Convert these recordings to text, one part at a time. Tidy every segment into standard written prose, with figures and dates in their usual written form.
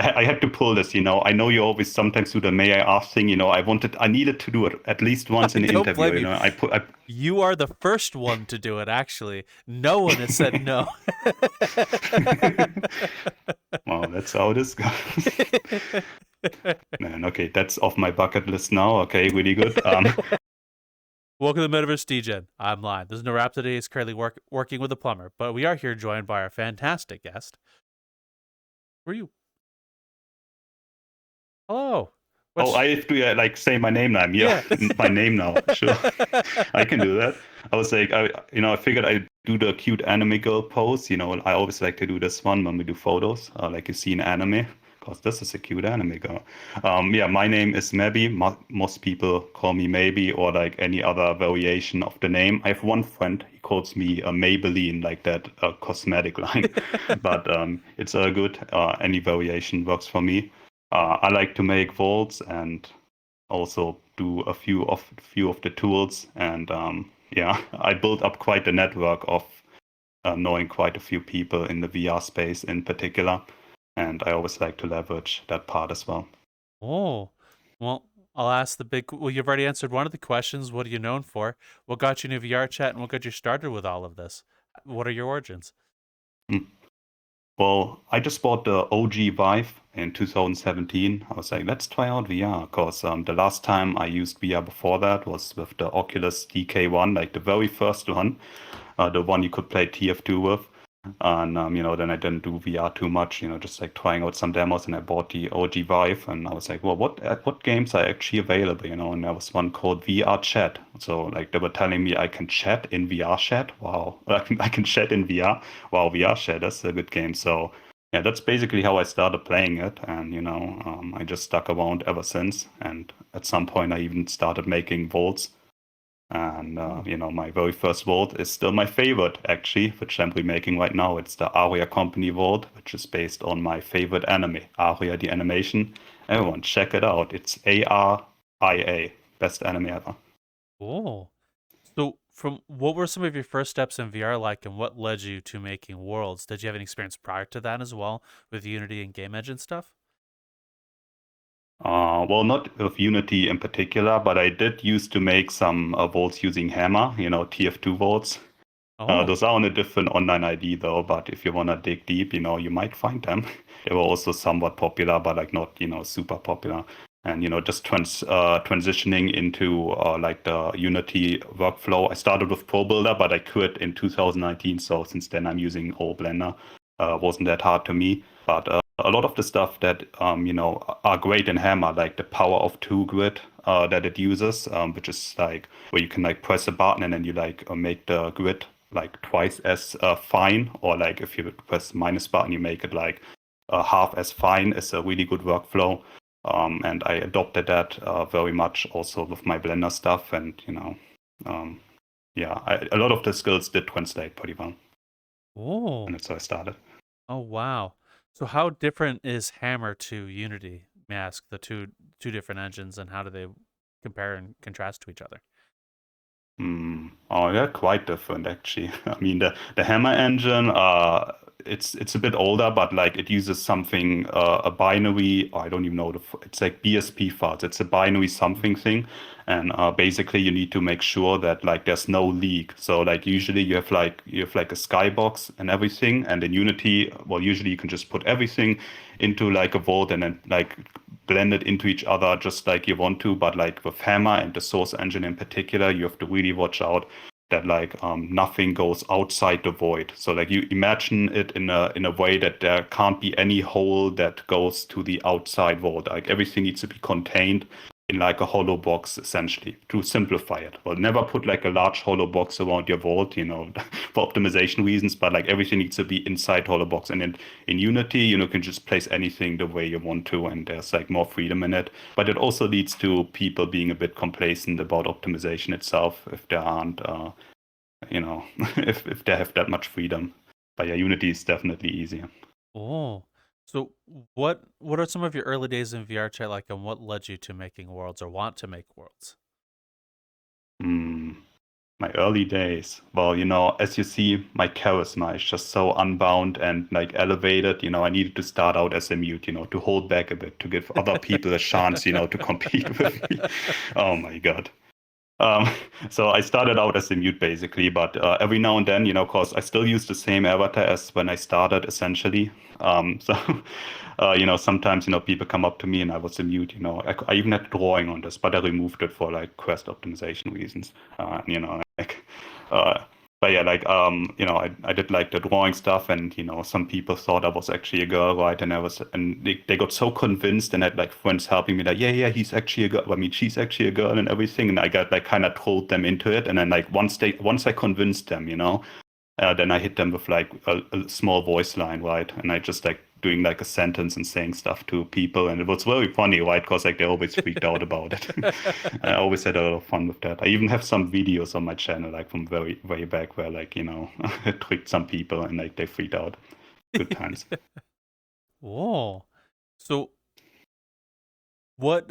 I had to pull this, I know you always sometimes do the may I ask thing, I needed to do it at least once I in an don't interview, blame you. You are the first one to do it, actually. No one has said no. Well, that's how this goes. Man, okay, that's off my bucket list now. Okay, really good. Welcome to Metaverse Degen. I'm Lion. This is no Rhapsody is currently working with a plumber, but we are here joined by our fantastic guest. Who are you? Hello. Oh, I have to say my name now. Yeah, my name now. Sure, I can do that. I was like, I figured I'd do the cute anime girl pose. I always like to do this one when we do photos, like you see in anime, because this is a cute anime girl. Yeah, my name is Maebbie. Most people call me Maebbie or like any other variation of the name. I have one friend. He calls me a Maybelline, like that cosmetic line. But it's all good. Any variation works for me. I like to make vaults and also do a few of the tools. And yeah, I built up quite a network of knowing quite a few people in the VR space in particular. And I always like to leverage that part as well. Oh, well, I'll ask well, you've already answered one of the questions. What are you known for? What got you into VRChat and what got you started with all of this? What are your origins? Well, I just bought the OG Vive in 2017. I was like, let's try out VR, because the last time I used VR before that was with the Oculus DK1, like the very first one, the one you could play TF2 with. And then I didn't do VR too much, just like trying out some demos, and I bought the OG Vive, and I was like, well, what games are actually available, and there was one called VRChat. So like they were telling me I can chat in VRChat. Wow, I can chat in VR. Wow, VRChat, that's a good game. So yeah, that's basically how I started playing it, and I just stuck around ever since. And at some point, I even started making vaults. And, my very first vault is still my favorite, actually, which I'm remaking right now. It's the Aria Company vault, which is based on my favorite anime, Aria the Animation. Everyone, check it out. It's ARIA, best anime ever. Oh, so what were some of your first steps in VR like, and what led you to making worlds? Did you have any experience prior to that as well with Unity and Game Engine stuff? Well, not with Unity in particular, but I did used to make some vaults using Hammer, TF2 vaults. Oh, Those are on a different online ID though, but if you want to dig deep, you might find them. They were also somewhat popular, but like not, super popular. And, just transitioning into like the Unity workflow. I started with Pro Builder, but I quit in 2019. So since then I'm using old Blender. Wasn't that hard to me. But a lot of the stuff that, are great in Hammer, like the power of 2 grid that it uses, which is like where you can like press a button and then you like make the grid like twice as fine, or like if you press minus button, you make it like half as fine, is a really good workflow. And I adopted that very much also with my Blender stuff. And, yeah, a lot of the skills did translate pretty well. oh, And that's how I started. oh, wow. So how different is Hammer to Unity? May I ask, the two different engines, and how do they compare and contrast to each other? Oh, they're quite different actually. I mean, the Hammer engine, it's a bit older, but like it uses something, a binary. I don't even know it's like BSP files. It's a binary something thing, and basically you need to make sure that like there's no leak. So like usually you have like a skybox and everything, and in Unity, well, usually you can just put everything into like a vault and then like blend it into each other just like you want to. But like with Hammer and the source engine in particular, you have to really watch out that like nothing goes outside the void. So like you imagine it in a way that there can't be any hole that goes to the outside vault. Like everything needs to be contained in like a hollow box, essentially, to simplify it. Well, never put like a large hollow box around your vault, for optimization reasons, but like everything needs to be inside hollow box. And in Unity, you can just place anything the way you want to, and there's like more freedom in it. But it also leads to people being a bit complacent about optimization itself if there aren't, if they have that much freedom. But yeah, Unity is definitely easier. Oh, so what are some of your early days in VRChat like, and what led you to making worlds or want to make worlds? Mm. My early days. Well, as you see, my charisma is just so unbound and like elevated. I needed to start out as a mute, to hold back a bit, to give other people a chance, to compete with me. Oh my God. Um, so I started out as a mute basically, but every now and then, of course, I still use the same avatar as when I started essentially. So, sometimes, people come up to me and I was a mute, I even had drawing on this, but I removed it for like quest optimization reasons. Like, uh, but yeah, like, I did like the drawing stuff and, some people thought I was actually a girl, right? And they got so convinced and had like friends helping me like, yeah, he's actually a girl. I mean, she's actually a girl and everything. And I got like kind of trolled them into it. And then like once I convinced them, then I hit them with like a small voice line, right? And I just like doing like a sentence and saying stuff to people. And it was very funny, right? Because like they always freaked out about it. I always had a lot of fun with that. I even have some videos on my channel, like from very, way back where like, I tricked some people and like they freaked out. Good times. Whoa. So what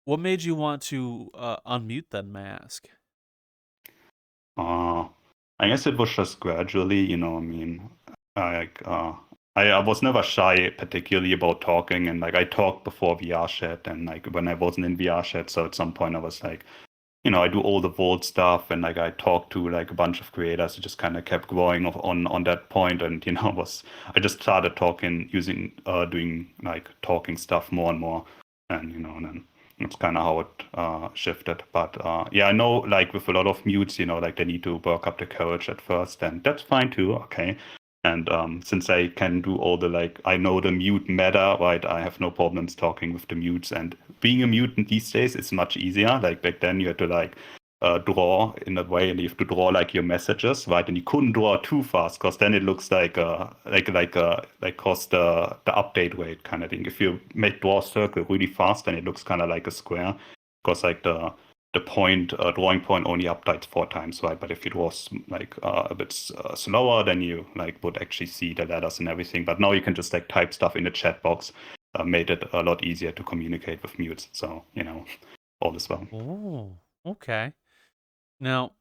made you want to unmute then, may I ask? I guess it was just gradually, I mean, like, I was never shy, particularly about talking, and like I talked before VRChat, and like when I wasn't in VRChat, so at some point I was like, I do all the Vault stuff, and like I talked to like a bunch of creators. It just kind of kept growing on that point, and I just started talking, doing like talking stuff more and more, and and then that's kind of how it shifted. But yeah, I know like with a lot of mutes, like they need to work up the courage at first, and that's fine too. Okay. And since I can do all the like, I know the mute meta, right? I have no problems talking with the mutes. And being a mutant these days is much easier. Like back then, you had to like draw in a way, and you have to draw like your messages, right? And you couldn't draw too fast because then it looks like cause the update rate kind of thing. If you draw a circle really fast, then it looks kind of like a square because like the drawing point only updates 4 times, right? But if it was like a bit slower, then you like would actually see the letters and everything. But now you can just like type stuff in the chat box. Made it a lot easier to communicate with mutes. So all is well. Oh, okay. Now,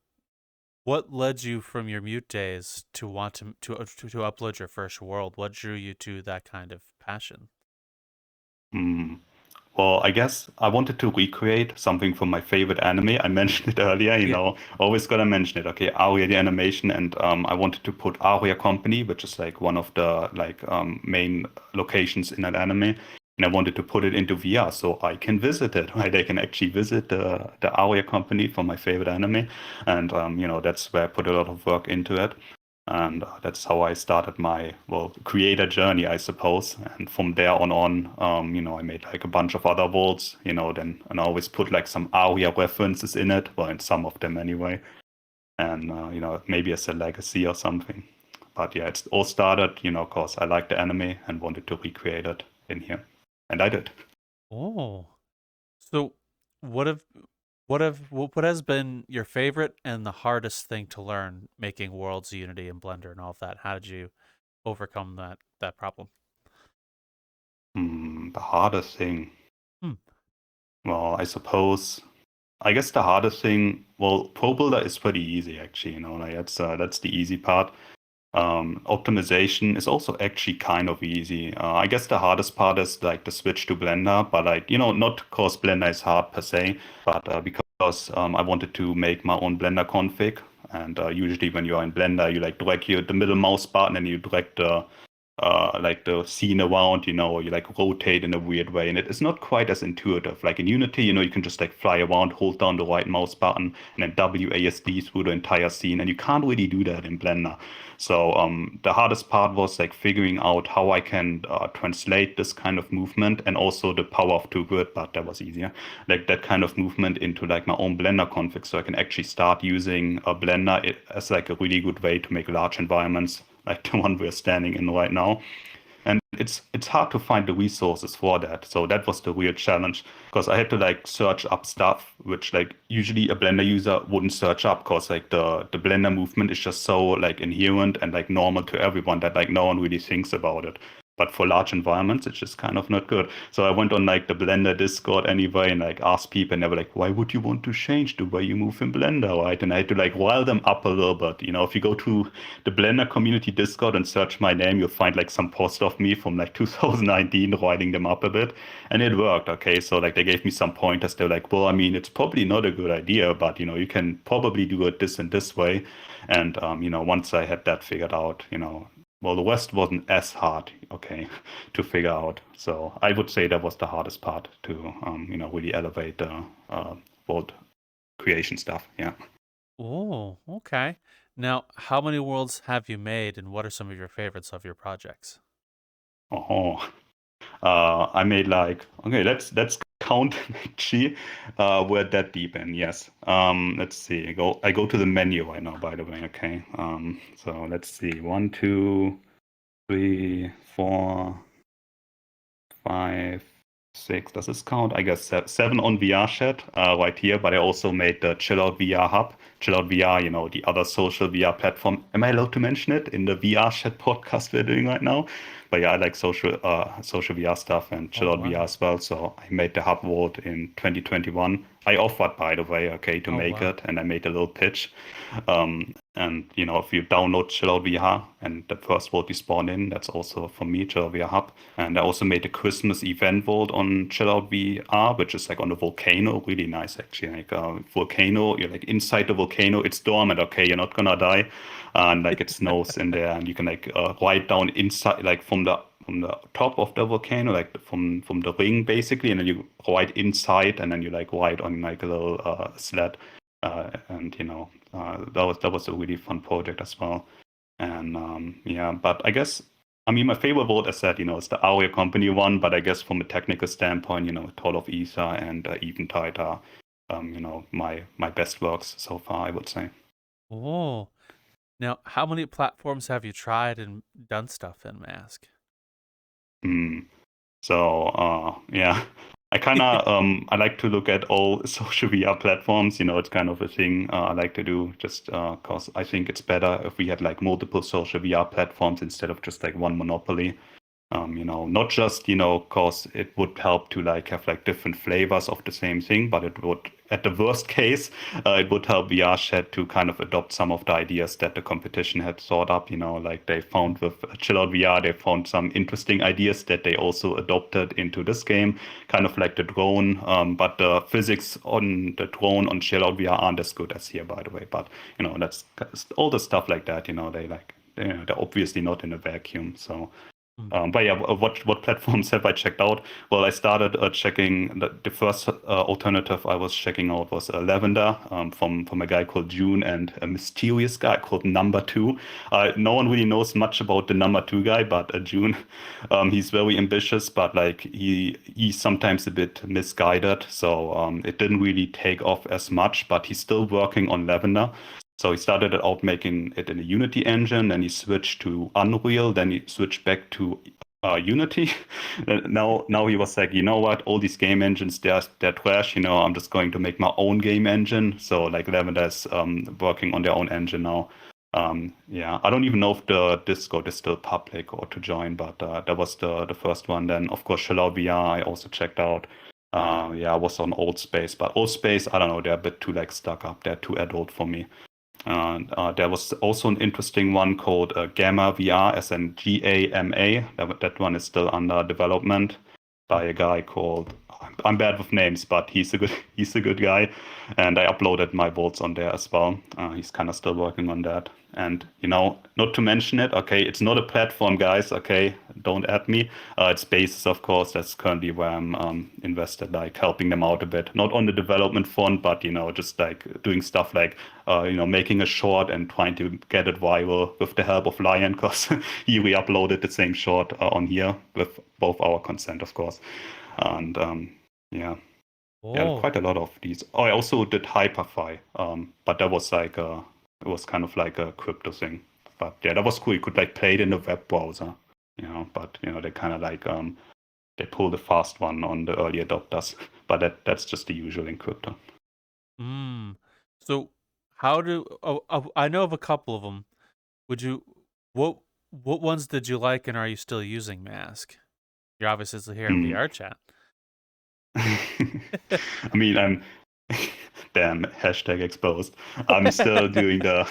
what led you from your mute days to want to upload your first world? What drew you to that kind of passion? Well, I guess I wanted to recreate something from my favorite anime. I mentioned it earlier, always gotta mention it. Okay, Aria the animation, and I wanted to put Aria Company, which is like one of the like main locations in that anime, and I wanted to put it into VR so I can visit it. Right, I can actually visit the Aria Company from my favorite anime, and that's where I put a lot of work into it. And that's how I started my creator journey, I suppose. And from there on, I made like a bunch of other worlds, and I always put like some Aria references in it, well, in some of them anyway. And maybe as a legacy or something. But yeah, it's all started, because I liked the anime and wanted to recreate it in here, and I did. Oh, so what has been your favorite and the hardest thing to learn making worlds, Unity, and Blender, and all of that? How did you overcome that problem? The hardest thing. Hmm. Well, I guess the hardest thing, Pro Builder is pretty easy actually, like that's the easy part. Optimization is also actually kind of easy. I guess the hardest part is like the switch to Blender, but like, not because Blender is hard per se, but because I wanted to make my own Blender config. And usually when you are in Blender, you like drag the middle mouse button and you drag like the scene around, or you like rotate in a weird way, and it is not quite as intuitive. Like in Unity, you can just like fly around, hold down the right mouse button, and then WASD through the entire scene, and you can't really do that in Blender. So the hardest part was like figuring out how I can translate this kind of movement and also the power of 2-grid, but that was easier. Like that kind of movement into like my own Blender config, so I can actually start using a Blender as like a really good way to make large environments like the one we're standing in right now. And it's hard to find the resources for that. So that was the real challenge, because I had to like search up stuff which like usually a Blender user wouldn't search up, because like the Blender movement is just so like inherent and like normal to everyone that like no one really thinks about it. but for large environments, it's just kind of not good. So I went on like the Blender Discord anyway and like asked people, and they were like, "Why would you want to change the way you move in Blender, right?" And I had to like rile them up a little bit. If you go to the Blender community Discord and search my name, you'll find like some post of me from like 2019 riling them up a bit, and it worked. Okay, so like they gave me some pointers. They're like, "Well, I mean, it's probably not a good idea, but you can probably do it this and this way." And once I had that figured out, well, the West wasn't as hard, okay, to figure out. So I would say that was the hardest part to, really elevate the world creation stuff. Yeah. Oh, okay. Now, how many worlds have you made, and what are some of your favorites of your projects? Oh, I made like, okay, let's count actually. We're that deep in, yes. Let's see. I go to the menu right now, by the way. Okay. So let's see. 1, 2, 3, 4, 5, 6. Does this count? I guess 7 on VRChat right here. But I also made the Chill Out VR Hub. Chill Out VR, the other social VR platform. Am I allowed to mention it in the VRChat podcast we're doing right now? But yeah, I like social VR stuff and Chill Oh, Out VR wow. as well. So I made the Hub World in 2021. I offered, by the way, okay, to Oh, make wow. it, and I made a little pitch. And if you download Chill Out VR and the first world you spawn in, that's also for me, Chill Out VR Hub. And I also made a Christmas event world on Chill Out VR, which is like on a volcano, really nice actually. Like volcano, you're like inside the volcano, it's dormant, okay, you're not gonna die, and like it snows in there, and you can like ride down inside, like from the top of the volcano, like from the ring basically, and then you ride inside, and then you like ride on like a little sled, and that was a really fun project as well. And yeah, but I guess I mean my favorite vote is that is the Aria Company one, but I guess from a technical standpoint, Toll of Ether and Eventide are my best works so far, I would say. Oh, now how many platforms have you tried and done stuff in, may I ask? Mm. So yeah, I kind of I like to look at all social VR platforms. It's kind of a thing I like to do just because I think it's better if we had like multiple social VR platforms instead of just like one monopoly. Not just, cause it would help to like have like different flavors of the same thing, but it would, at the worst case, it would help VRChat to kind of adopt some of the ideas that the competition had thought up. Like they found with Chill Out VR, they found some interesting ideas that they also adopted into this game, kind of like the drone. But the physics on the drone on Chill Out VR aren't as good as here, by the way. But that's all the stuff like that. They like they're obviously not in a vacuum. So. Mm. But yeah, what platforms have I checked out? Well, I started checking the first alternative I was checking out was Lavender from a guy called June and a mysterious guy called Number Two. No one really knows much about the Number Two guy, but June, he's very ambitious, but like he's sometimes a bit misguided, so it didn't really take off as much. But he's still working on Lavender. So he started out making it in a Unity engine, then he switched to Unreal, then he switched back to Unity. Now he was like, you know what? All these game engines, they're trash. I'm just going to make my own game engine. So like Lavender's working on their own engine now. Yeah, I don't even know if the Discord is still public or to join, but that was the first one. Then of course Shallow VR I also checked out. Yeah, I was on Old Space, but Old Space, I don't know, they're a bit too like stuck up. They're too adult for me. And there was also an interesting one called Gamma VR, as in GAMA. That one is still under development by a guy called. I'm bad with names, but he's a good guy, and I uploaded my votes on there as well. He's kind of still working on that, and not to mention it. Okay, it's not a platform, guys. Okay, don't add me. It's Spaces, of course. That's currently where I'm invested, like helping them out a bit. Not on the development front, but just like doing stuff like making a short and trying to get it viral with the help of Lion, because he re-uploaded the same short on here with both our consent, of course. And yeah, Oh, quite a lot of these. Oh, I also did Hyperfy, but that was like it was kind of like a crypto thing. But yeah, that was cool. You could like play it in the web browser, But they kind of like they pulled a fast one on the early adopters. But that's just the usual in crypto. mm. So how do I know of a couple of them. Would you what what ones did you like, and are you still using Mask? You're obviously still here in Hmm. VRChat. I mean, I'm damn hashtag exposed. I'm still doing the.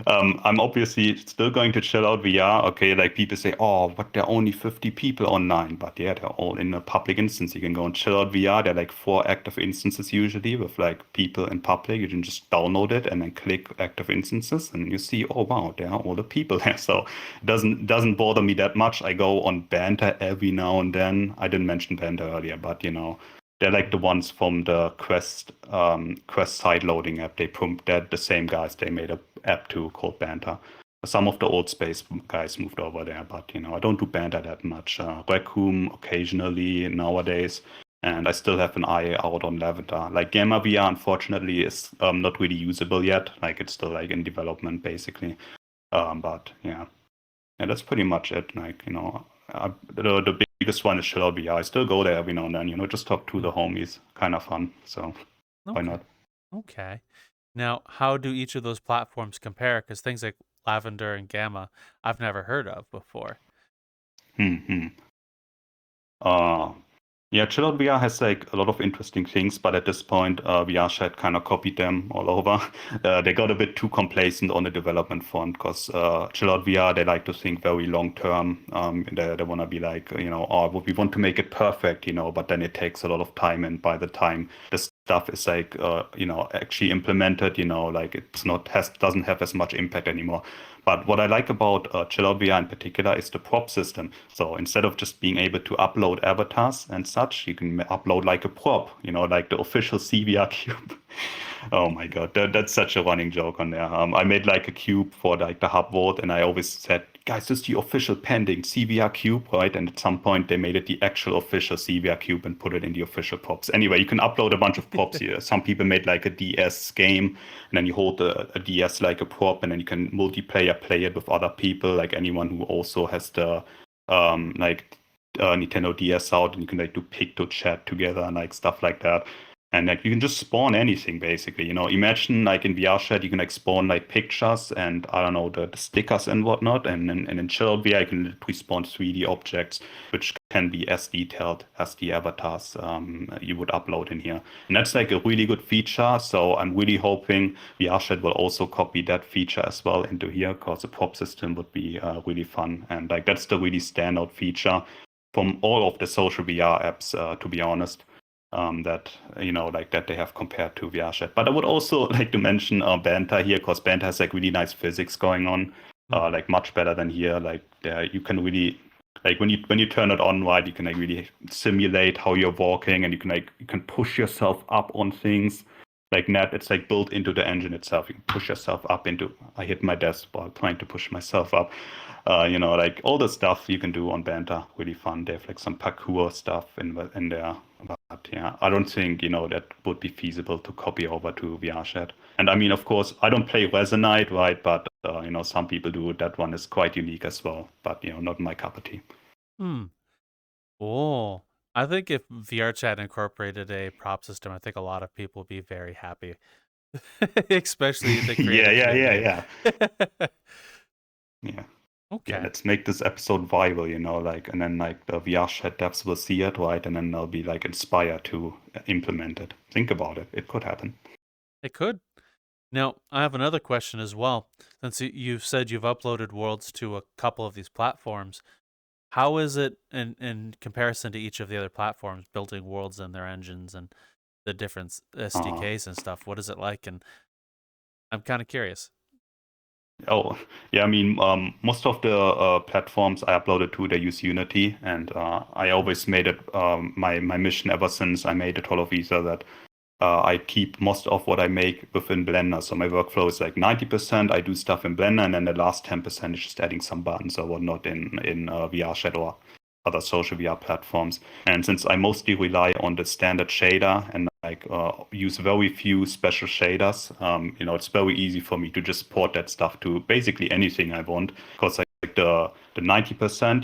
I'm obviously still going to chill out VR. Okay, like people say, oh, but there are only 50 people online. But yeah, they're all in a public instance. You can go and chill out VR. There are like 4 active instances usually with like people in public. You can just download it and then click active instances, and you see, oh wow, there are all the people there. So it doesn't bother me that much. I go on Banter every now and then. I didn't mention Banter earlier, but they're like the ones from the Quest side loading app. They're the same guys. They made a app too called Banter. Some of the old space guys moved over there, but I don't do Banter that much. Raccoon occasionally nowadays, and I still have an eye out on Lavender. Like Gamma VR, unfortunately, is not really usable yet. Like it's still like in development basically. But yeah, that's pretty much it. Like the biggest one is Chill VR. I still go there every now and then. Just talk to the homies. Kind of fun. So why Okay. not? Okay. Now, how do each of those platforms compare? Because things like Lavender and Gamma, I've never heard of before. Hmm. Uh, yeah, Chill VR has like a lot of interesting things, but at this point, VRChat kind of copied them all over. They got a bit too complacent on the development front because Chill VR, they like to think very long term. They want to be like, oh, we want to make it perfect, but then it takes a lot of time. And by the time the stuff is like, actually implemented, like doesn't have as much impact anymore. But what I like about Chill VR in particular is the prop system. So instead of just being able to upload avatars and such, you can upload like a prop, like the official CVR cube. Oh my God, that's such a running joke on there. I made like a cube for like the hub vote, and I always said, guys, this is the official pending CVR cube, right? And at some point, they made it the actual official CVR cube and put it in the official props. Anyway, you can upload a bunch of props here. Some people made like a DS game, and then you hold a DS like a prop, and then you can multiplayer play it with other people, like anyone who also has the Nintendo DS out, and you can like do PictoChat together and like stuff like that. And like you can just spawn anything basically. Imagine like in VRChat you can like spawn like pictures and I don't know the stickers and whatnot, and in Chill VR you can literally spawn 3D objects which can be as detailed as the avatars you would upload in here. And that's like a really good feature. So I'm really hoping VRChat will also copy that feature as well into here, because the prop system would be really fun. And like that's the really standout feature from all of the social VR apps, to be honest. That that they have compared to VRChat. But I would also like to mention Banter here, because Banter has like really nice physics going on, like much better than here. Like there you can really like when you turn it on, right, you can like really simulate how you're walking, and you can push yourself up on things. Like Net, it's like built into the engine itself. You can push yourself up into. I hit my desk while trying to push myself up. Like all the stuff you can do on Banter, really fun. They have like some parkour stuff in there. But yeah, I don't think that would be feasible to copy over to VRChat. And I mean, of course, I don't play Resonate, right? But some people do. That one is quite unique as well. But not my cup of tea. Oh, I think if VRChat incorporated a prop system, I think a lot of people would be very happy, especially the Yeah, creative yeah. community. Yeah. Yeah, Okay. let's make this episode viral, like, and then like the VRChat devs will see it, right? And then they'll be like inspired to implement it. Think about it. It could happen. It could. Now, I have another question as well. Since you've said you've uploaded worlds to a couple of these platforms, how is it in comparison to each of the other platforms, building worlds and their engines and the different Uh, SDKs and stuff? What is it like? And I'm kind of curious. oh, yeah, I mean, most of the platforms I uploaded to, they use Unity. And I always made it my mission ever since I made it Holovisa that I keep most of what I make within Blender. So my workflow is like 90% I do stuff in Blender, and then the last 10% is just adding some buttons or whatnot in VRChat or other social VR platforms. And since I mostly rely on the standard shader and like use very few special shaders, it's very easy for me to just port that stuff to basically anything I want, because like the 90%,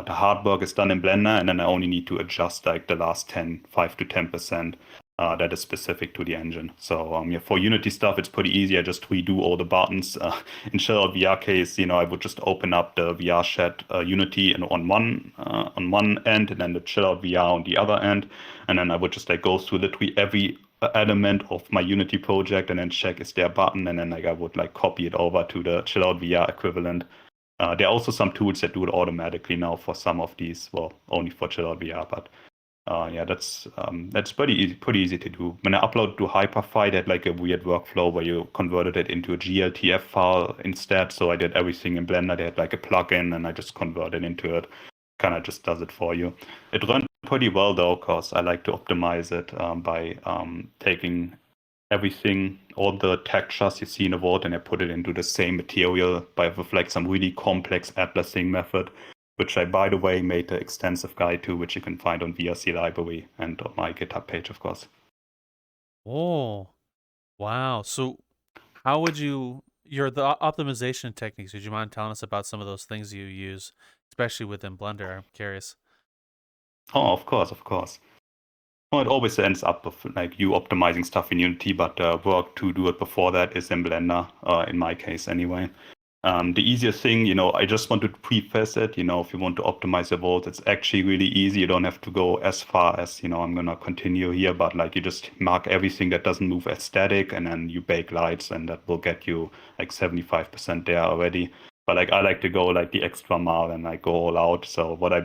the hard work is done in Blender, and then I only need to adjust like the last 5 to 10% that is specific to the engine. So yeah, for Unity stuff, it's pretty easy. I just redo all the buttons. In Chillout VR case, I would just open up the VRChat Unity and on one end, and then the Chillout VR on the other end, and then I would just like go through literally every element of my Unity project and then check is there a button, and then like I would like copy it over to the Chillout VR equivalent. There are also some tools that do it automatically now for some of these. Well, only for Chillout VR, but yeah, that's pretty easy to do. When I upload to Hyperfy, they had like a weird workflow where you converted it into a GLTF file instead. So I did everything in Blender. They had like a plugin, and I just converted into it. Kind of just does it for you. It runs pretty well though, because I like to optimize it by taking everything, all the textures you see in the world, and I put it into the same material with like some really complex atlasing method, which I, by the way, made an extensive guide to, which you can find on VRC Library and on my GitHub page, of course. Oh, wow. So how would the optimization techniques, would you mind telling us about some of those things you use, especially within Blender? I'm curious. Oh, of course. Well, it always ends up with like you optimizing stuff in Unity, but work to do it before that is in Blender, in my case anyway. The easiest thing, I just want to preface it, if you want to optimize your world, it's actually really easy. You don't have to go as far as, I'm going to continue here, but like you just mark everything that doesn't move as static, and then you bake lights, and that will get you like 75% there already. But like I like to go like the extra mile and like go all out. So what I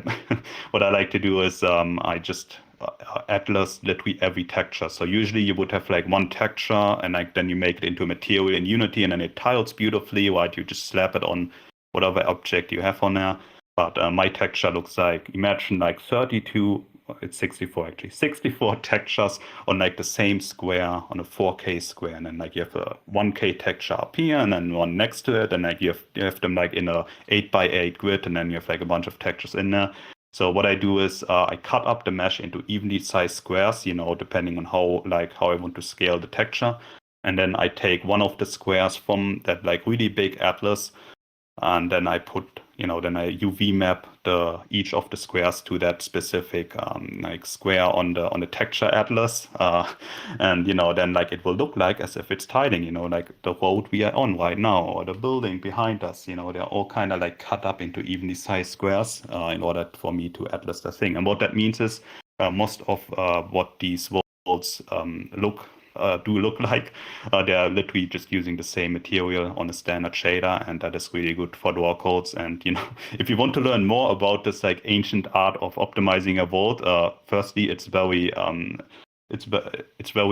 what I like to do is I just atlas literally every texture. So usually you would have like one texture, and like then you make it into a material in Unity, and then it tiles beautifully, right? You just slap it on whatever object you have on there. But my texture looks like, imagine like 32, it's 64 actually, 64 textures on like the same square, on a 4K square, and then like you have a 1K texture up here, and then one next to it, and like you have them like in a 8x8 grid, and then you have like a bunch of textures in there. So what I do is I cut up the mesh into evenly sized squares, depending on how I want to scale the texture. And then I take one of the squares from that like really big atlas, and then I put, then I UV map each of the squares to that specific like square on the texture atlas, and then like it will look like as if it's tiling, like the road we are on right now, or the building behind us, they're all kind of like cut up into evenly sized squares in order for me to atlas the thing. And what that means is most of what these worlds do look like. They are literally just using the same material on a standard shader, and that is really good for draw codes. And if you want to learn more about this like ancient art of optimizing a world, firstly, it's very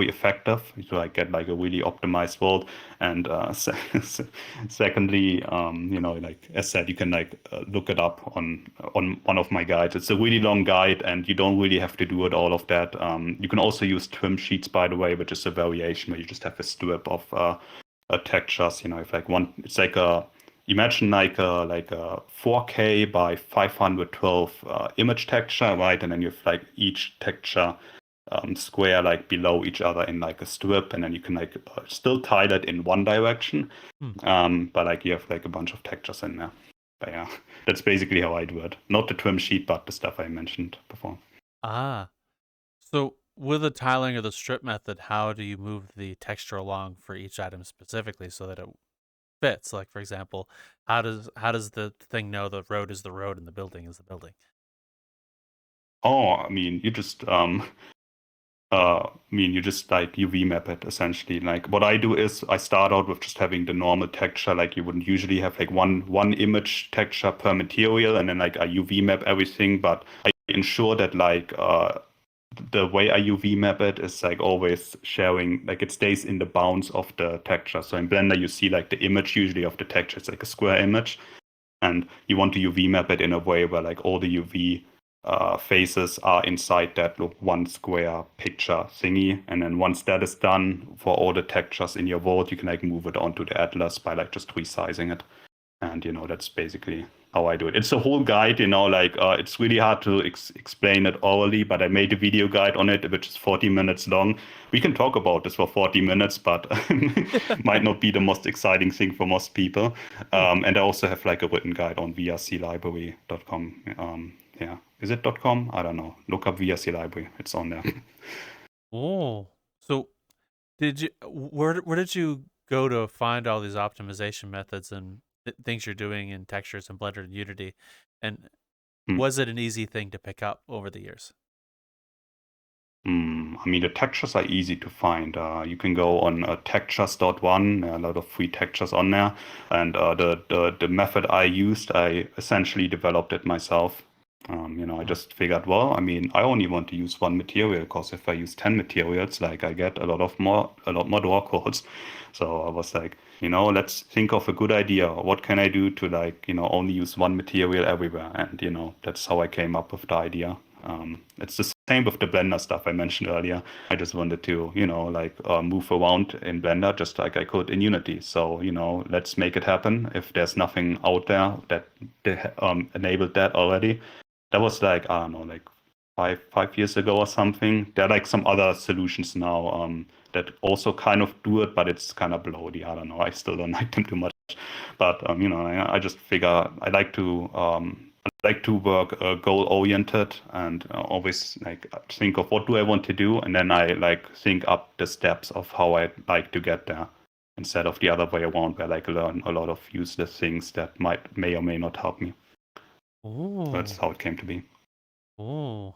effective to like get like a really optimized world, and secondly, like as said, you can like look it up on one of my guides. It's a really long guide, and you don't really have to do it all of that. You can also use trim sheets, by the way, which is a variation where you just have a strip of textures. If like one, it's like imagine like a 4K by 512 image texture, right? And then you have like each texture square like below each other in like a strip, and then you can like still tile it in one direction, but like you have like a bunch of textures in there. But yeah, that's basically how I do it. Not the trim sheet, but the stuff I mentioned before. So with the tiling or the strip method, how do you move the texture along for each item specifically so that it fits? Like, for example, how does the thing know the road is the road and the building is the building? Oh, I mean, you just like UV map it essentially. Like what I do is I start out with just having the normal texture, like you wouldn't usually have like one image texture per material, and then like I UV map everything, but I ensure that like the way I UV map it is like always sharing, like it stays in the bounds of the texture. So in Blender you see like the image usually of the texture, it's like a square image, and you want to UV map it in a way where like all the UV faces are inside that one square picture thingy. And then once that is done for all the textures in your world, you can like move it onto the atlas by like just resizing it. And that's basically how I do it. It's a whole guide, like it's really hard to explain it orally, but I made a video guide on it, which is 40 minutes long. We can talk about this for 40 minutes, but might not be the most exciting thing for most people. And I also have like a written guide on vrclibrary.com. Yeah. Is it .com? I don't know. Look up VRC Library. It's on there. Oh, so where did you go to find all these optimization methods and things you're doing in textures and Blender and Unity, and Hmm. was it an easy thing to pick up over the years? I mean, the textures are easy to find. You can go on textures.one. There are a lot of free textures on there. And the method I used, I essentially developed it myself. I Hmm. just figured, well, I mean, I only want to use one material because if I use 10 materials, like I get a lot more draw codes. So I was like, let's think of a good idea. What can I do to like, only use one material everywhere? And, that's how I came up with the idea. It's the same with the Blender stuff I mentioned earlier. I just wanted to, like move around in Blender just like I could in Unity. So, let's make it happen. If there's nothing out there that enabled that already, that was like, I don't know, like five years ago or something. There are like some other solutions now that also kind of do it, but it's kind of bloaty. I don't know. I still don't like them too much. But I just figure I like to work goal oriented and always like think of what do I want to do, and then I like think up the steps of how I like to get there, instead of the other way around where I like learn a lot of useless things that may or may not help me. So that's Oh, how it came to be. oh.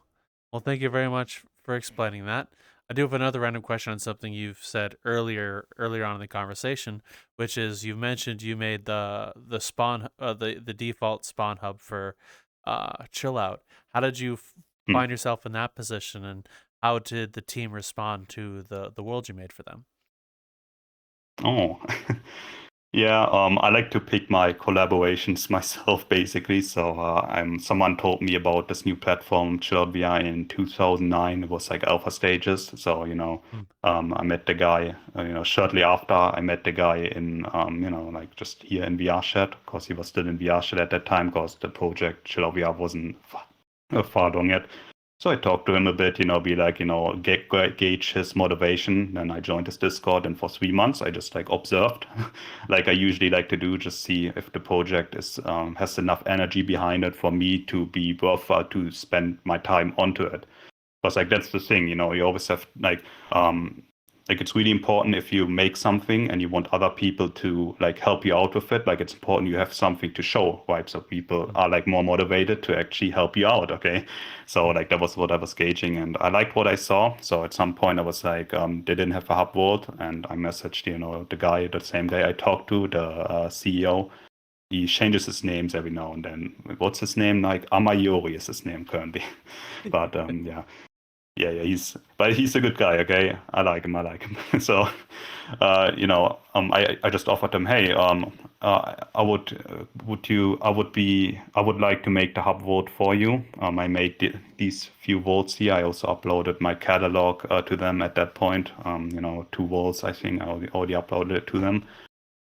Well, thank you very much for explaining that. I do have another random question on something you've said earlier on in the conversation, which is you mentioned you made the spawn the default spawn hub for chill out. How did you Hmm. find yourself in that position, and how did the team respond to the world you made for them? Oh. Yeah, I like to pick my collaborations myself, basically. So someone told me about this new platform, Chill VR, in 2009. It was like alpha stages. So, Mm. I met the guy, shortly after I met the guy in, like just here in VRChat, because he was still in VRChat at that time, because the project Chill VR wasn't far along yet. So I talked to him a bit, be like, gauge his motivation. Then I joined his Discord, and for 3 months I just like observed, like I usually like to do, just see if the project is has enough energy behind it for me to be worth to spend my time onto it. Because like that's the thing, you always have like it's really important if you make something and you want other people to like help you out with it. Like it's important you have something to show, right? So people Mm. are like more motivated to actually help you out. Okay, so Mm. like that was what I was gauging, and I liked what I saw. So at some point I was like, they didn't have a hub world, and I messaged the guy, the same day I talked to the CEO. He changes his names every now and then. What's his name? Like Amayori is his name currently. But yeah. Yeah, he's a good guy, okay? I like him. So, I just offered him, hey, I would like to make the hub vote for you. I made these few votes here. I also uploaded my catalog to them at that point. 2 votes, I think I already uploaded it to them.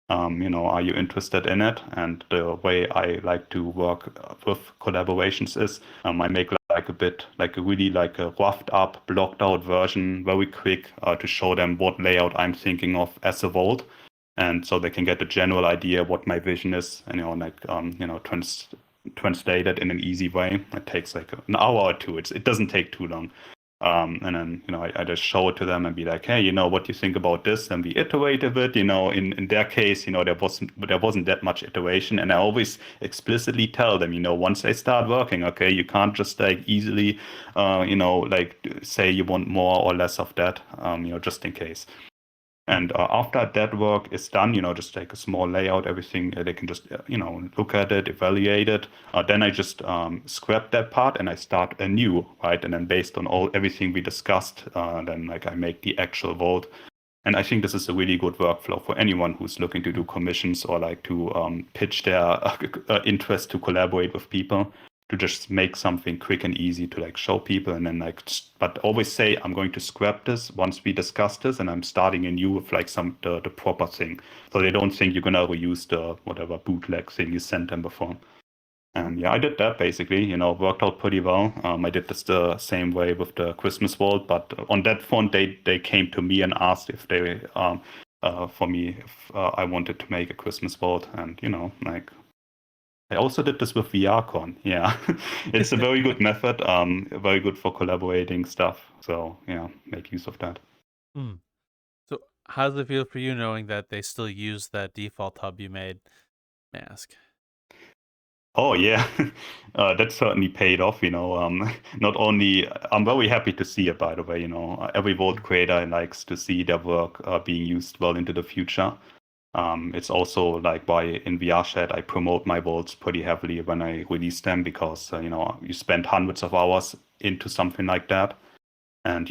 Are you interested in it? And the way I like to work with collaborations is I make like a bit, like a really like a roughed up, blocked out version, very quick to show them what layout I'm thinking of as a vote. And so they can get a general idea what my vision is, and like translate it in an easy way. It takes like an hour or two. It doesn't take too long. And then, I just show it to them and be like, hey, what do you think about this? And we iterate a bit, in their case, there wasn't that much iteration. And I always explicitly tell them, once they start working, okay, you can't just like easily, like say you want more or less of that, just in case. Mm. And after that work is done, just take a small layout, everything, they can just, look at it, evaluate it. Then I just scrap that part and I start anew, right? And then based on everything we discussed, then like I make the actual vote. And I think this is a really good workflow for anyone who's looking to do Mm. commissions or like to pitch their interest to collaborate with people, to just make something quick and easy to like show people, and then like, but always say, I'm going to scrap this once we discuss this, and I'm starting anew with like the proper thing. So they don't think you're gonna reuse the whatever bootleg thing you sent them before. And yeah, I did that basically, worked out pretty well. I did this the same way with the Christmas Vault, but on that front, they came to me and asked if they, for me, if I wanted to make a Christmas Vault. And, like, I also did this with VRCon. Yeah, it's a very good method. Very good for collaborating stuff. So yeah, make use of that. Hmm. So how does it feel for you knowing that they still use that default hub you made? Mask. Oh yeah, that certainly paid off. Not only I'm very happy to see it. By the way, every Vault creator likes to see their work being used well into the future. It's also like why in VRChat I promote my vaults pretty heavily when I release them because you spend hundreds of hours into something like that, and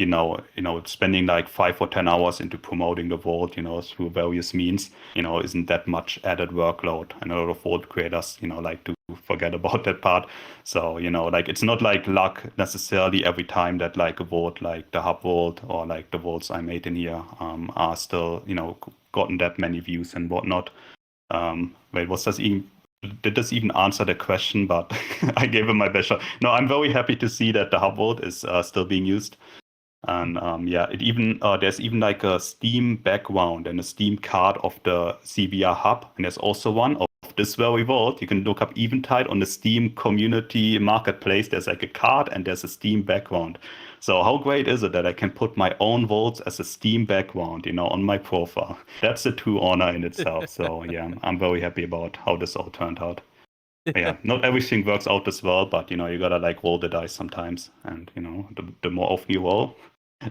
spending like 5 or 10 hours into promoting the vault, through various means, isn't that much added workload. And a lot of vault creators, like to forget about that part. So like it's not like luck necessarily every time that like a vault like the hub vault or like the vaults I made in here are still gotten that many views and whatnot. Wait, was this even? Did this even answer the question? But I gave him my best shot. No, I'm very happy to see that the hub vault is still being used. And yeah, it even there's even like a Steam background and a Steam card of the CVR hub, and there's also one of this very vault. You can look up Eventide on the Steam community marketplace. There's like a card and there's a Steam background. So how great is it that I can put my own vaults as a Steam background, on my profile? That's a true honor in itself. So yeah, I'm very happy about how this all turned out. Yeah, not everything works out as well, but you gotta like roll the dice sometimes, and the more often you roll,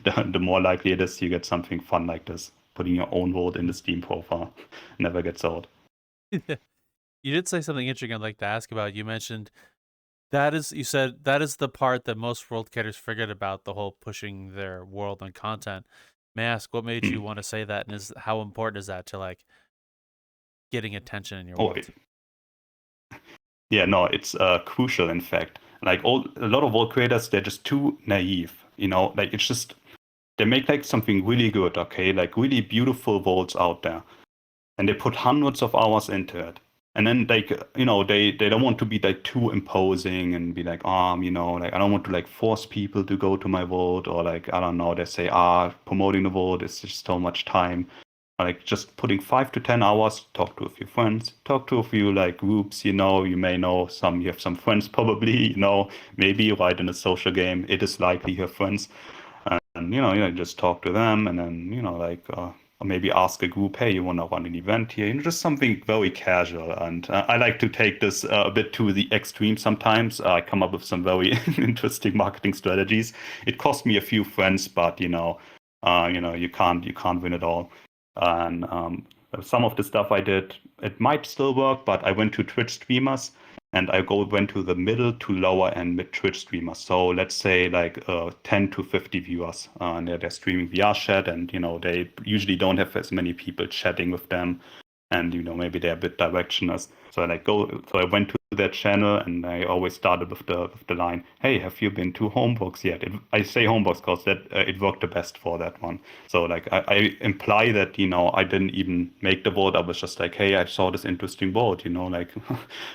the more likely it is you get something fun like this. Putting your own vault in the Steam profile never gets old. You did say something interesting I'd like to ask about. You mentioned you said that is the part that most world creators forget about, the whole pushing their world and content. May I ask what made you want to say that, and how important is that to like getting attention in your Oh, world? yeah, no, it's crucial. In fact, like a lot of world creators, they're just too naive. Like it's just they make like something really good, okay, like really beautiful vaults out there, and they put hundreds of hours into it. And then like they don't want to be like too imposing and be like like I don't want to like force people to go to my vault, or like I don't know, they say promoting the vault is just so much time. Like just putting 5 to 10 hours, talk to a few friends, talk to a few like groups, you may know some, you have some friends probably, maybe right in a social game, it is likely you have friends. And just talk to them, and then like or maybe ask a group, hey, you want to run an event here, just something very casual. And I like to take this a bit to the extreme sometimes. I come up with some very interesting marketing strategies. It cost me a few friends, but you can't win it all. And some of the stuff I did, it might still work, but I went to Twitch streamers, and I went to the middle to lower end mid Twitch streamers. So let's say like 10 to 50 viewers, and they're streaming VRChat, and they usually don't have as many people chatting with them, and maybe they're a bit directionless. So I went to their channel, and I always started with the line, "Hey, have you been to HomeBox yet?" I say HomeBox because that it worked the best for that one. So like I imply that I didn't even make the vote. I was just like, "Hey, I saw this interesting vote. Like,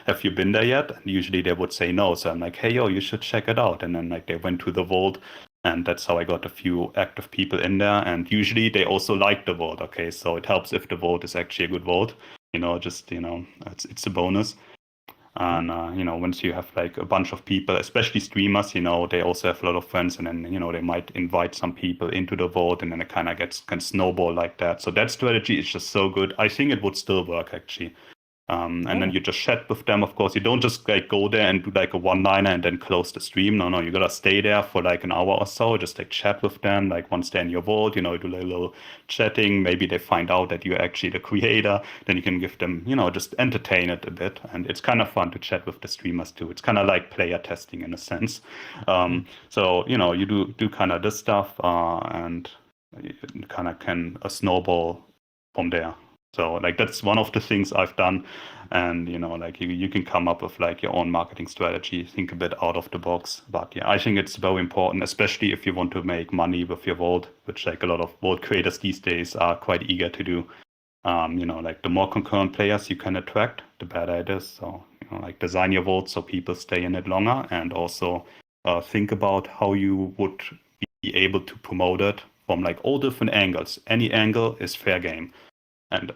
have you been there yet?" And usually they would say no. So I'm like, "Hey, yo, you should check it out." And then like they went to the vote. And that's how I got a few active people in there. And usually they also like the vote. Okay, so it helps if the vote is actually a good vote. It's a bonus. And once you have like a bunch of people, especially streamers, they also have a lot of friends, and then they might invite some people into the vote, and then it kind of can snowball like that. So that strategy is just so good. I think it would still work actually. And then you just chat with them. Of course, you don't just like go there and do like a one-liner and then close the stream. No, you gotta stay there for like an hour or so. Just like chat with them. Like once they're in your vault, you do like a little chatting. Maybe they find out that you're actually the creator. Then you can give them, just entertain it a bit. And it's kind of fun to chat with the streamers too. It's kind of like player testing in a sense. So you do kind of this stuff, and it kind of can snowball from there. So like that's one of the things I've done, and like you can come up with like your own marketing strategy, think a bit out of the box. But yeah, I think it's very important, especially if you want to make money with your vault, which like a lot of vault creators these days are quite eager to do. Like the more concurrent players you can attract, the better it is. So like design your vault so people stay in it longer, and also think about how you would be able to promote it from like all different angles. Any angle is fair game. And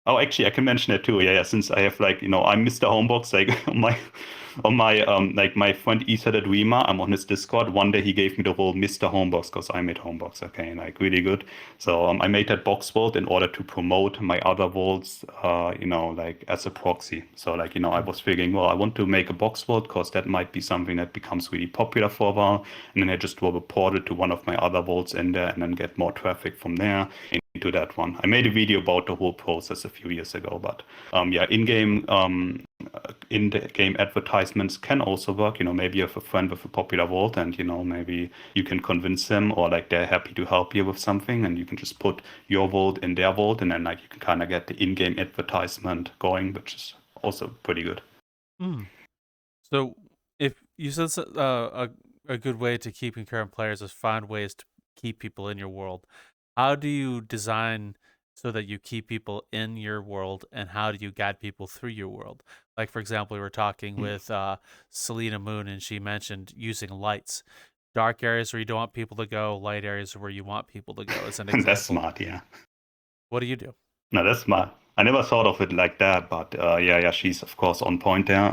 Oh, actually, I can mention it too. Yeah, since I have like, I'm Mr. HomeBox, like on my like my friend Ether the Dreamer, I'm on his Discord. One day he gave me the role Mr. HomeBox because I made HomeBox, okay, like really good. So I made that box vault in order to promote my other vaults, like as a proxy. So like, I was figuring, well, I want to make a box vault because that might be something that becomes really popular for a while. And then I just drove a portal to one of my other vaults in there and then get more traffic from there into that one. I made a video about the whole process a few years ago, but yeah, in-game advertisements can also work. Maybe you have a friend with a popular vault and, maybe you can convince them or like they're happy to help you with something and you can just put your vault in their vault and then like you can kind of get the in-game advertisement going, which is also pretty good. Mm. So if you said a good way to keep concurrent players is find ways to keep people in your world. How do you design so that you keep people in your world, and how do you guide people through your world? Like, for example, we were talking with Selena Moon, and she mentioned using lights. Dark areas where you don't want people to go, light areas where you want people to go, as an example. That's smart, yeah. What do you do? No, that's smart. I never thought of it like that, but yeah, she's of course on point there.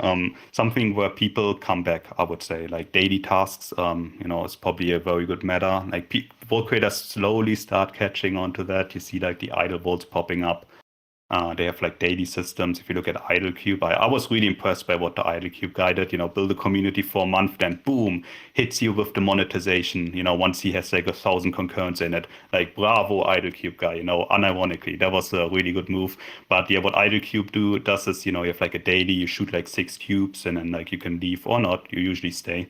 Something where people come back, I would say, like daily tasks. Is probably a very good meta. Like vault creators slowly start catching on to that. You see like the idle vaults popping up. They have like daily systems. If you look at IdleCube, I was really impressed by what the IdleCube guy did. Build a community for a month, then boom, hits you with the monetization. Once he has like 1,000 concurrents in it, like bravo, IdleCube guy. Unironically, that was a really good move. But yeah, what IdleCube does is, you have like a daily, you shoot like 6 cubes, and then like you can leave or not. You usually stay.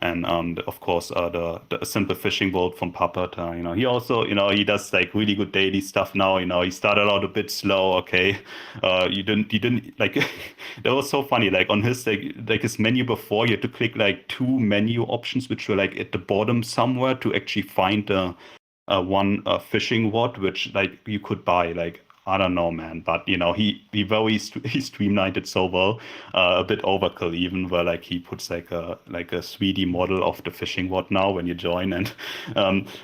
And of course, the simple fishing boat from Puppet. He also, he does like really good daily stuff now. He started out a bit slow. Okay, you didn't like. That was so funny. Like on his like his menu before, you had to click like 2 menu options, which were like at the bottom somewhere to actually find the one fishing rod, which like you could buy. Like I don't know, man, but he streamlined it so well, a bit overkill even, where like he puts like a 3D model of the fishing rod now when you join, and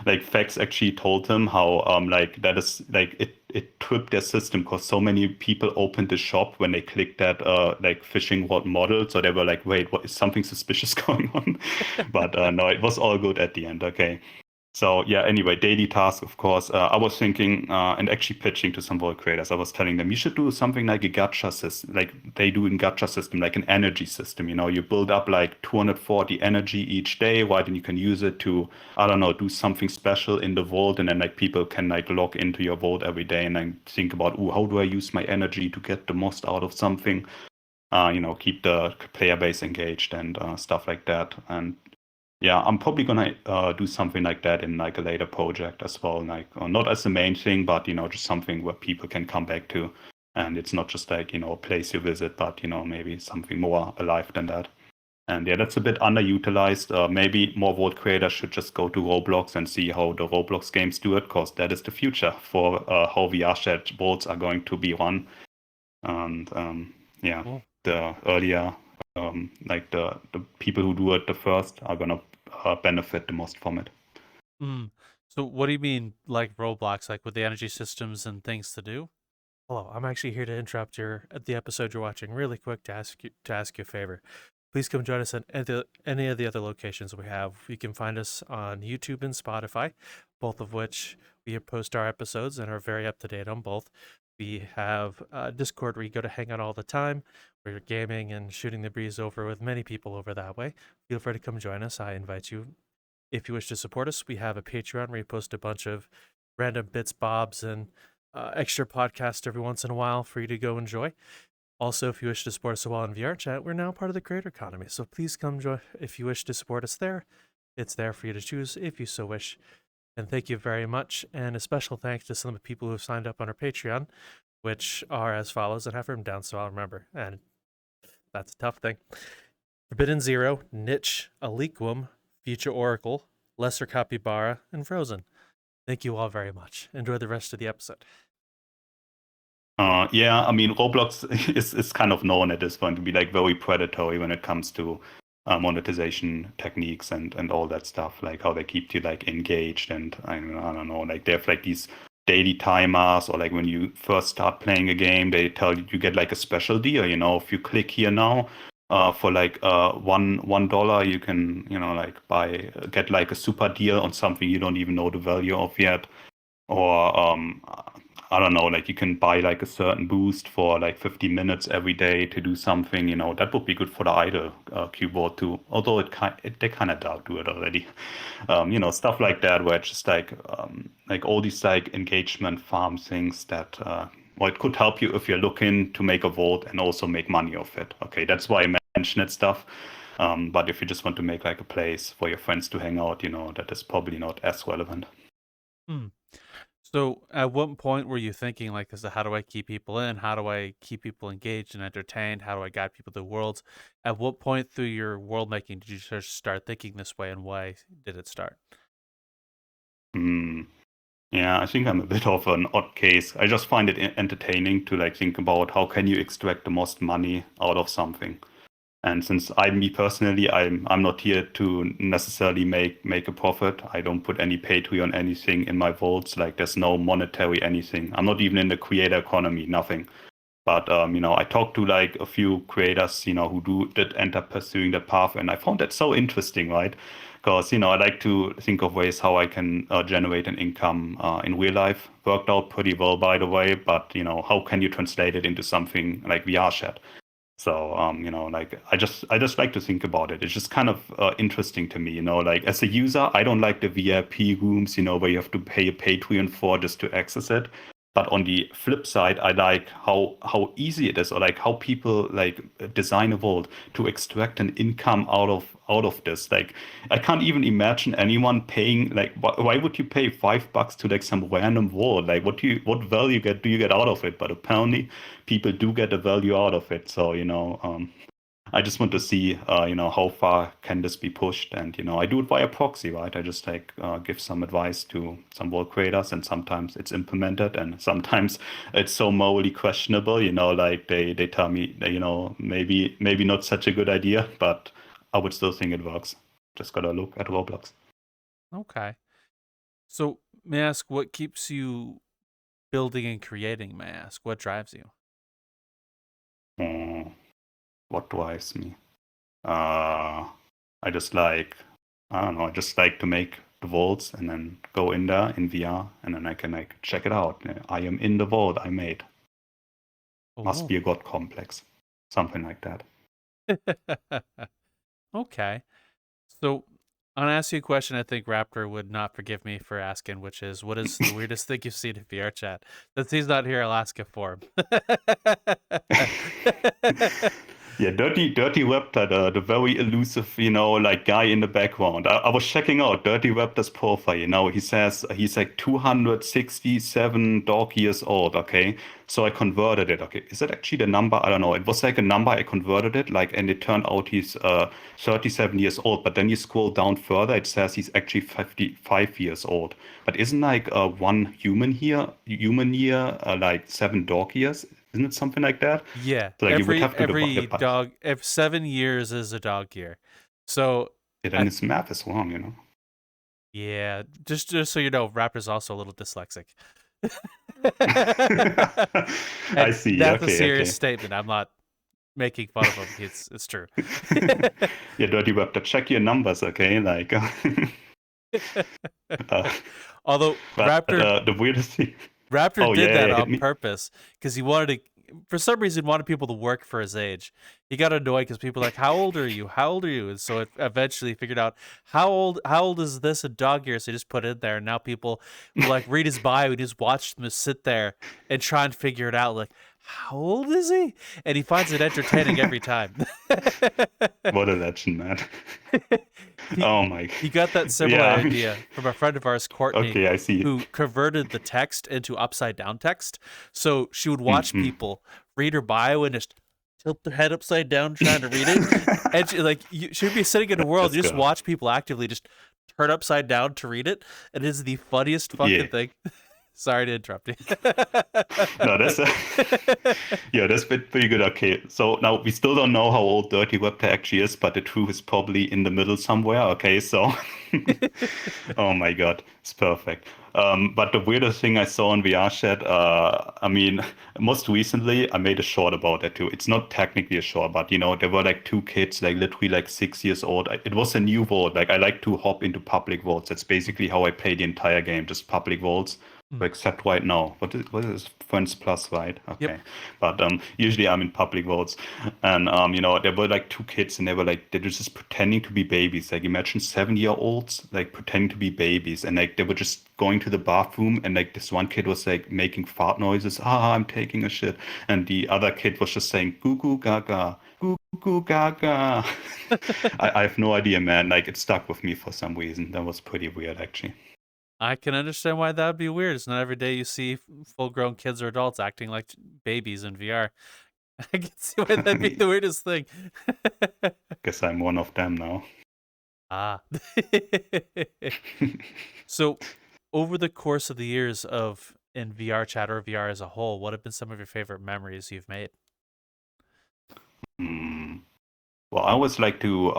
like Fax actually told him how like that is like it tripped their system because so many people opened the shop when they clicked that like fishing rod model, so they were like, wait, what is something suspicious going on? But no, it was all good at the end. Okay. So yeah, anyway, daily task, of course. I was thinking and actually pitching to some world creators. I was telling them you should do something like a gacha system, like they do in gacha system, like an energy system. You build up like 240 energy each day, right? And you can use it to, I don't know, do something special in the vault, and then like people can like log into your vault every day and then think about, oh, how do I use my energy to get the most out of something? Keep the player base engaged and stuff like that. And yeah, I'm probably gonna do something like that in like a later project as well, like not as the main thing, but just something where people can come back to, and it's not just like a place you visit, but maybe something more alive than that. And yeah, that's a bit underutilized. Maybe more vault creators should just go to Roblox and see how the Roblox games do it, because that is the future for how VRChat vaults are going to be run. And yeah, Cool. the earlier like the people who do it the first are gonna benefit the most from it. So what do you mean, like Roblox, like with the energy systems and things to do? Hello, I'm actually here to interrupt the episode you're watching really quick to ask you a favor. Please come join us at any of the other locations we have. You can find us on YouTube and Spotify, both of which we post our episodes and are very up to date on both. We have Discord where you go to hang out all the time, where you're gaming and shooting the breeze over with many people over that way. Feel free to come join us. I invite you. If you wish to support us, we have a Patreon where we post a bunch of random bits, bobs, and extra podcasts every once in a while for you to go enjoy. Also, if you wish to support us while in VRChat, we're now part of the creator economy. So please come join if you wish to support us there. It's there for you to choose if you so wish. And thank you very much. And a special thanks to some of the people who have signed up on our Patreon, which are as follows. And I have written down so I'll remember. And that's a tough thing. Forbidden Zero, Niche, Aliquum, Future Oracle, Lesser Capybara, and Frozen. Thank you all very much. Enjoy the rest of the episode. Yeah, I mean, Roblox is kind of known at this point to be like very predatory when it comes to monetization techniques and all that stuff, like how they keep you like engaged, and I don't know, like they have like these daily timers, or like when you first start playing a game, they tell you get like a special deal. If you click here now, for like $1, you can like get like a super deal on something you don't even know the value of yet. Or I don't know, like you can buy like a certain boost for like 50 minutes every day to do something. That would be good for the idle keyboard too. Although they kind of do it already. Stuff like that, where it's just like all these like engagement farm things that well, it could help you if you're looking to make a vault and also make money off it. Okay, that's why I mention it stuff. But if you just want to make like a place for your friends to hang out, that is probably not as relevant. Hmm. So at what point were you thinking like this, how do I keep people in? How do I keep people engaged and entertained? How do I guide people to worlds? At what point through your world making did you just start thinking this way, and why did it start? Yeah, I think I'm a bit of an odd case. I just find it entertaining to like think about how can you extract the most money out of something. And since me personally, I'm not here to necessarily make a profit. I don't put any Patreon anything in my vaults. Like there's no monetary anything. I'm not even in the creator economy, nothing. But I talked to like a few creators, who did end up pursuing that path, and I found that so interesting, right? Because I like to think of ways how I can generate an income in real life. Worked out pretty well, by the way. But how can you translate it into something like VRChat? So like I just like to think about it. It's just kind of interesting to me, like as a user, I don't like the VIP rooms, where you have to pay a Patreon for just to access it. But on the flip side, I like how easy it is, or like how people like design a vault to extract an income out of this. Like I can't even imagine anyone paying like why would you pay $5 to like some random vault? Like what value do you get out of it? But apparently people do get a value out of it. So I just want to see, how far can this be pushed? And, I do it via proxy, right? I just like give some advice to some world creators, and sometimes it's implemented, and sometimes it's so morally questionable, like they tell me, that, maybe not such a good idea, but I would still think it works. Just gotta look at Roblox. Okay. So may I ask what keeps you building and creating? May I ask what drives you? What drives me? I just like, I don't know, I just like to make the vaults and then go in there in VR, and then I can like check it out. I am in the vault I made. Must be a god complex. Something like that. Okay. So I'm gonna ask you a question I think Raptor would not forgive me for asking, which is, what is the weirdest thing you've seen in VRChat? Since he's not here, I'll ask it for him. Yeah, Dirty Raptor, the very elusive, like guy in the background. I was checking out Dirty Raptor's profile. He says he's like 267 dog years old. Okay, so I converted it. Okay, is that actually the number? I don't know. It was like a number. I converted it, and it turned out he's 37 years old. But then you scroll down further, it says he's actually 55 years old. But isn't like one human year like 7 dog years? Isn't it something like that? Yeah, So like you would have to every dog, if 7 years is a dog year, so then his math is wrong, Yeah, just so you know, Raptor's also a little dyslexic. I see. That's a serious statement. I'm not making fun of him. It's true. Yeah, Dirty Raptor, check your numbers, okay? Like, although Raptor, the weirdest thing. Raptor did that on purpose because he wanted to. For some reason, wanted people to work for his age. He got annoyed because people were like, "How old are you? How old are you?" And so it eventually figured out how old is this in dog years. So he just put it in there, and now people will like read his bio and just watch him sit there and try and figure it out. Like, how old is he? And he finds it entertaining every time. What a legend, man. Oh my! He got that similar idea from a friend of ours, Courtney, okay, I see. who converted the text into upside down text. So she would watch people read her bio and just tilt their head upside down trying to read it, and she'd be sitting in a world. You just watch people actively just turn upside down to read it, and it is the funniest fucking thing. Sorry to interrupt you. No, that's yeah, that's pretty good. Okay, so now we still don't know how old Dirty Web actually is, but the truth is probably in the middle somewhere. Okay, so oh my God, it's perfect. But the weirdest thing I saw in VRChat, I mean, most recently I made a short about that too. It's not technically a short, but there were like two kids, like literally like 6 years old. It was a new world. Like I like to hop into public worlds. That's basically how I play the entire game, just public worlds. Except right now. What is Friends Plus, right? Okay. Yep. But usually I'm in public worlds. And there were like two kids and they were just pretending to be babies. Like imagine 7-year-olds like pretending to be babies and like they were just going to the bathroom and like this one kid was like making fart noises, I'm taking a shit. And the other kid was just saying goo goo gaga, goo goo gaga. I have no idea, man. Like it stuck with me for some reason. That was pretty weird actually. I can understand why that would be weird. It's not every day you see full-grown kids or adults acting like babies in VR. I can see why that'd be the weirdest thing. Guess I'm one of them now. Ah. So, over the course of the years in VRChat or VR as a whole, what have been some of your favorite memories you've made? Well, I always like to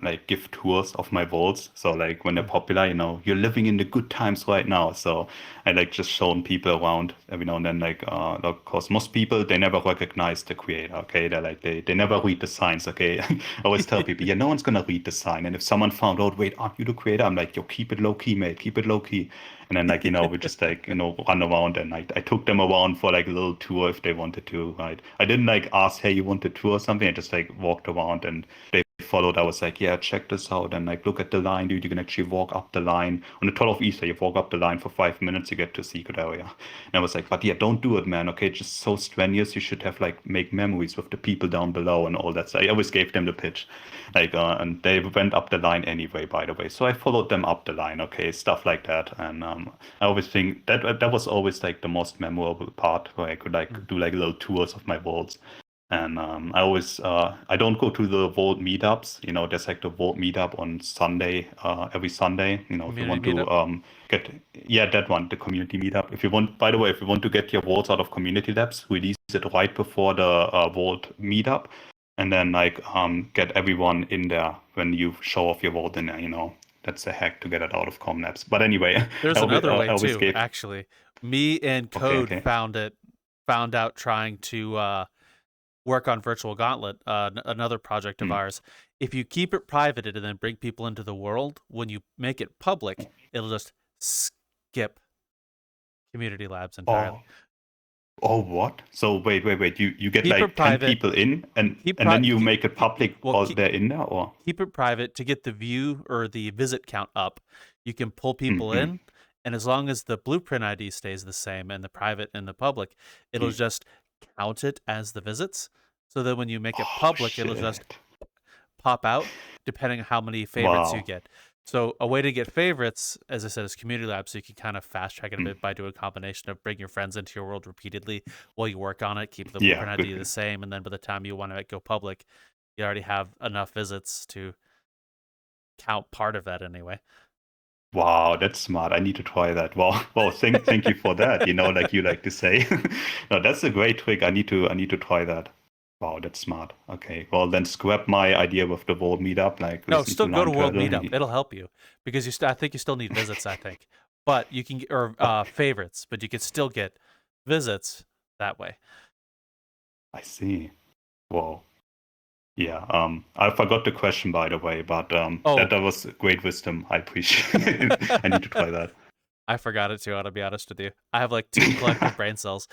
like give tours of my vaults. So like when they're popular, you're living in the good times right now. So I like just showing people around every now and then. Like of course, most people they never recognize the creator. Okay, they're like they never read the signs. Okay, I always tell people, yeah, no one's gonna read the sign. And if someone found out, wait, aren't you the creator? I'm like, yo, keep it low key, mate. Keep it low key. And then like we just like run around and I took them around for like a little tour if they wanted to. Right? I didn't like ask, hey, you want a tour or something. I just like walked around and they followed. I was like, yeah, check this out and like look at the line, dude. You can actually walk up the line on the 12th of Easter. You walk up the line for 5 minutes, you get to secret area. And I was like, but yeah, don't do it, man. Okay, it's just so strenuous. You should have like make memories with the people down below and all that. So I always gave them the pitch, like, and they went up the line anyway. By the way, so I followed them up the line. Okay, stuff like that, and I always think that was always like the most memorable part where I could like do like little tours of my vaults. And I always I don't go to the vault meetups. There's like the vault meetup on Sunday, every Sunday. If you want Community to get that one, the community meetup. If you want, by the way, if you want to get your vaults out of community labs, release it right before the vault meetup, and then like get everyone in there when you show off your vault in there. That's a hack to get it out of com labs. But anyway, there's another way too. Actually, me and Code found out trying to work on Virtual Gauntlet, another project of ours. If you keep it privated and then bring people into the world, when you make it public, it'll just skip community labs entirely. Oh, what? So wait. You get like 10 people in, and then you make it public while they're in there, or keep it private to get the view or the visit count up. You can pull people in, and as long as the blueprint ID stays the same and the private and the public, it'll just count it as the visits. So that when you make it public, it'll just pop out depending on how many favorites you get. So a way to get favorites, as I said, is community labs. So you can kind of fast track it a bit by doing a combination of bring your friends into your world repeatedly while you work on it, keep the blueprint ID the same, and then by the time you want to go public, you already have enough visits to count part of that anyway. Wow, that's smart. I need to try that. Wow, thank you for that. Like you like to say. No, that's a great trick. I need to try that. Wow, that's smart. Okay, well then scrap my idea with the World Meetup. Like no, still go to World Meetup. It'll help you because I think you still need visits. I think, but you can get favorites, but you can still get visits that way. I see. Whoa. Yeah. I forgot the question by the way, but that was great wisdom. I appreciate it. I need to try that. I forgot it too, I'll be honest with you. I have like 2 collective brain cells.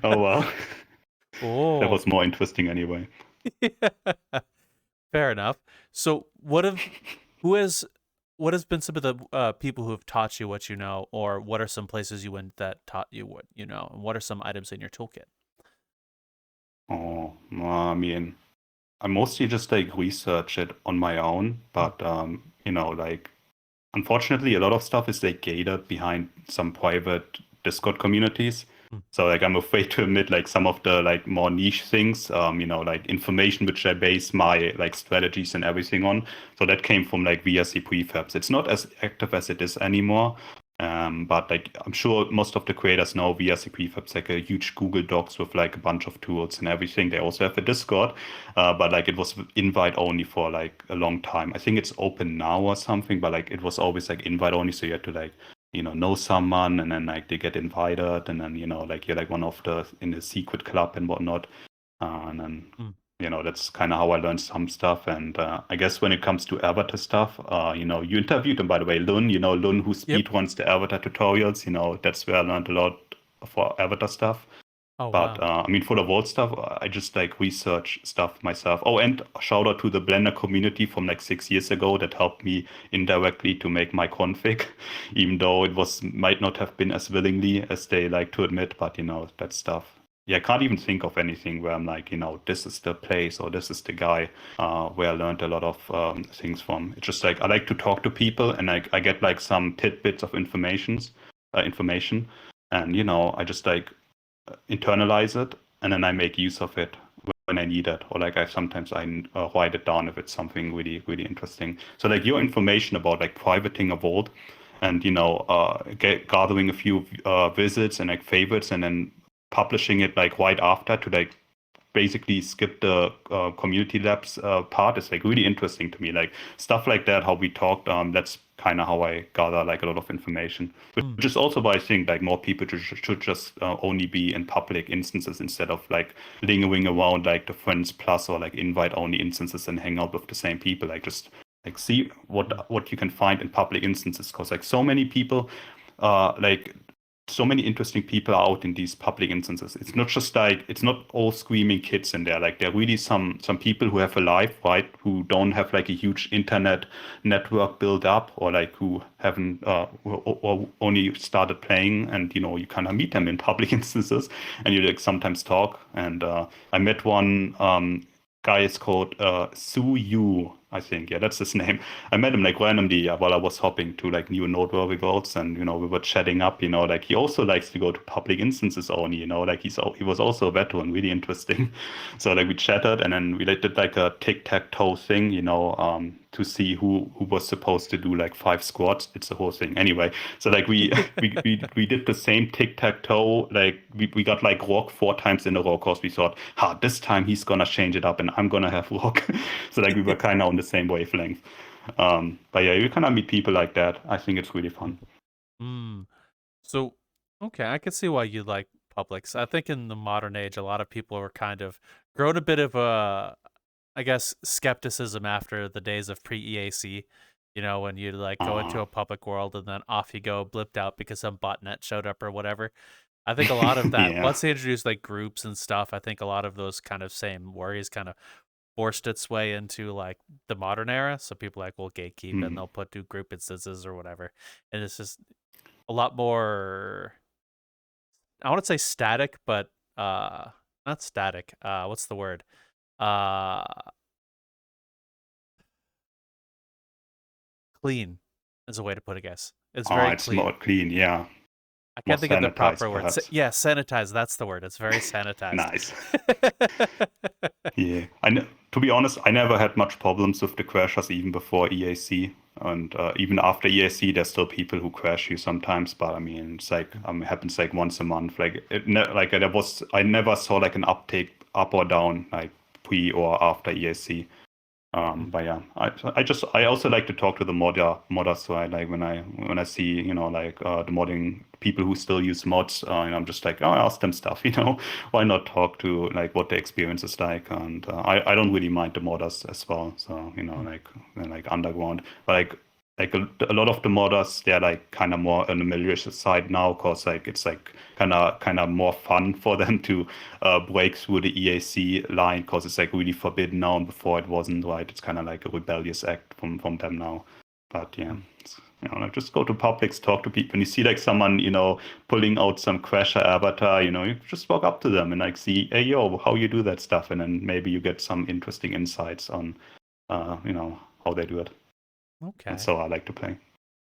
Oh, wow. That was more interesting anyway. Fair enough. So what has been some of the people who have taught you what you know, or what are some places you went that taught you what you know, and what are some items in your toolkit? Oh, I mean, I mostly just like research it on my own, but like unfortunately, a lot of stuff is like gated behind some private Discord communities. So like I'm afraid to admit like some of the like more niche things, like information which I base my like strategies and everything on. So that came from like VRC prefabs. It's not as active as it is anymore. But like I'm sure most of the creators know VRC Prefab's like a huge Google Docs with like a bunch of tools and everything. They also have a Discord, but like it was invite only for like a long time. I think it's open now or something, but like it was always like invite only, so you had to like know someone, and then like they get invited, and then like you're like one of the in the secret club and whatnot, and then Mm. that's kind of how I learned some stuff. And I guess when it comes to avatar stuff, you interviewed him, by the way, Lun, Lun who Yep. speedruns the avatar tutorials, that's where I learned a lot for avatar stuff. Oh, But wow. I mean, for the vault stuff, I just like research stuff myself. Oh, and shout out to the Blender community from like 6 years ago that helped me indirectly to make my config, even though it might not have been as willingly as they like to admit. But that stuff. Yeah, I can't even think of anything where I'm like, this is the place or this is the guy where I learned a lot of things from. It's just like I like to talk to people, and I get like some tidbits of information, and I just like internalize it, and then I make use of it when I need it, or like sometimes I write it down if it's something really really interesting. So like your information about like privating a vault, and gathering a few visits and like favorites, and then publishing it like right after to like basically skip the community labs part is like really interesting to me. Like stuff like that, how we talked, that's kind of how I gather like a lot of information. Which is also why I think like more people should just only be in public instances instead of like lingering around like the friends plus or like invite only instances and hang out with the same people. Like just like see what you can find in public instances, because like so many people like so many interesting people are out in these public instances. It's not just like it's not all screaming kids in there. Like there are really some people who have a life, right? Who don't have like a huge internet network built up, or like who haven't or only started playing, and you kind of meet them in public instances, and you like sometimes talk. And I met one guy is called Su Yu, I think. Yeah, that's his name. I met him like randomly while I was hopping to like new noteworthy worlds, and we were chatting up. Like he also likes to go to public instances only. Like he was also a veteran, really interesting. So like we chatted, and then we like, did like a tic-tac-toe thing. To see who was supposed to do like 5 squats. It's the whole thing. Anyway, so like we did the same tic-tac-toe. Like we got like rock 4 times in a row, because we thought, this time he's gonna change it up and I'm gonna have rock. So like we were kind of on the same wavelength. But yeah, you kind of meet people like that. I think it's really fun. So, okay, I can see why you like publics. I think in the modern age, a lot of people are kind of grown a bit of a, I guess, skepticism after the days of pre-EAC. When you like go into a public world and then off you go, blipped out because some botnet showed up or whatever. I think a lot of that, Yeah. once they introduced like groups and stuff, I think a lot of those kind of same worries kind of forced its way into like the modern era. So people like will gatekeep and they'll do group instances or whatever. And it's just a lot more, I want to say static, but not static. What's the word? Uh Clean is a way to put it, I guess. It's very It's clean. more clean, yeah. I More can't think of the proper sanitized, word. perhaps. Yeah, sanitized. That's the word. It's very sanitized. Nice. Yeah. To be honest, I never had much problems with the crashers even before EAC. And even after EAC, there's still people who crash you sometimes. But I mean, it's like it happens like once a month. Like I never saw like an uptake up or down like pre or after EAC. But yeah, I also like to talk to the modders. So I like when I see like the modding people who still use mods, and I'm just like, oh, I ask them stuff. Why not talk to like what the experience is like? And I don't really mind the modders as well. So like underground, but like a lot of the modders, they're like kind of more on the malicious side now, because like it's like kind of more fun for them to break through the EAC line, because it's like really forbidden now, and before it wasn't, right? It's kind of like a rebellious act from them now. But yeah, like just go to publics, talk to people, and you see like someone pulling out some crasher avatar, you just walk up to them and like see, hey yo, how you do that stuff, and then maybe you get some interesting insights on how they do it. Okay. And so I like to play.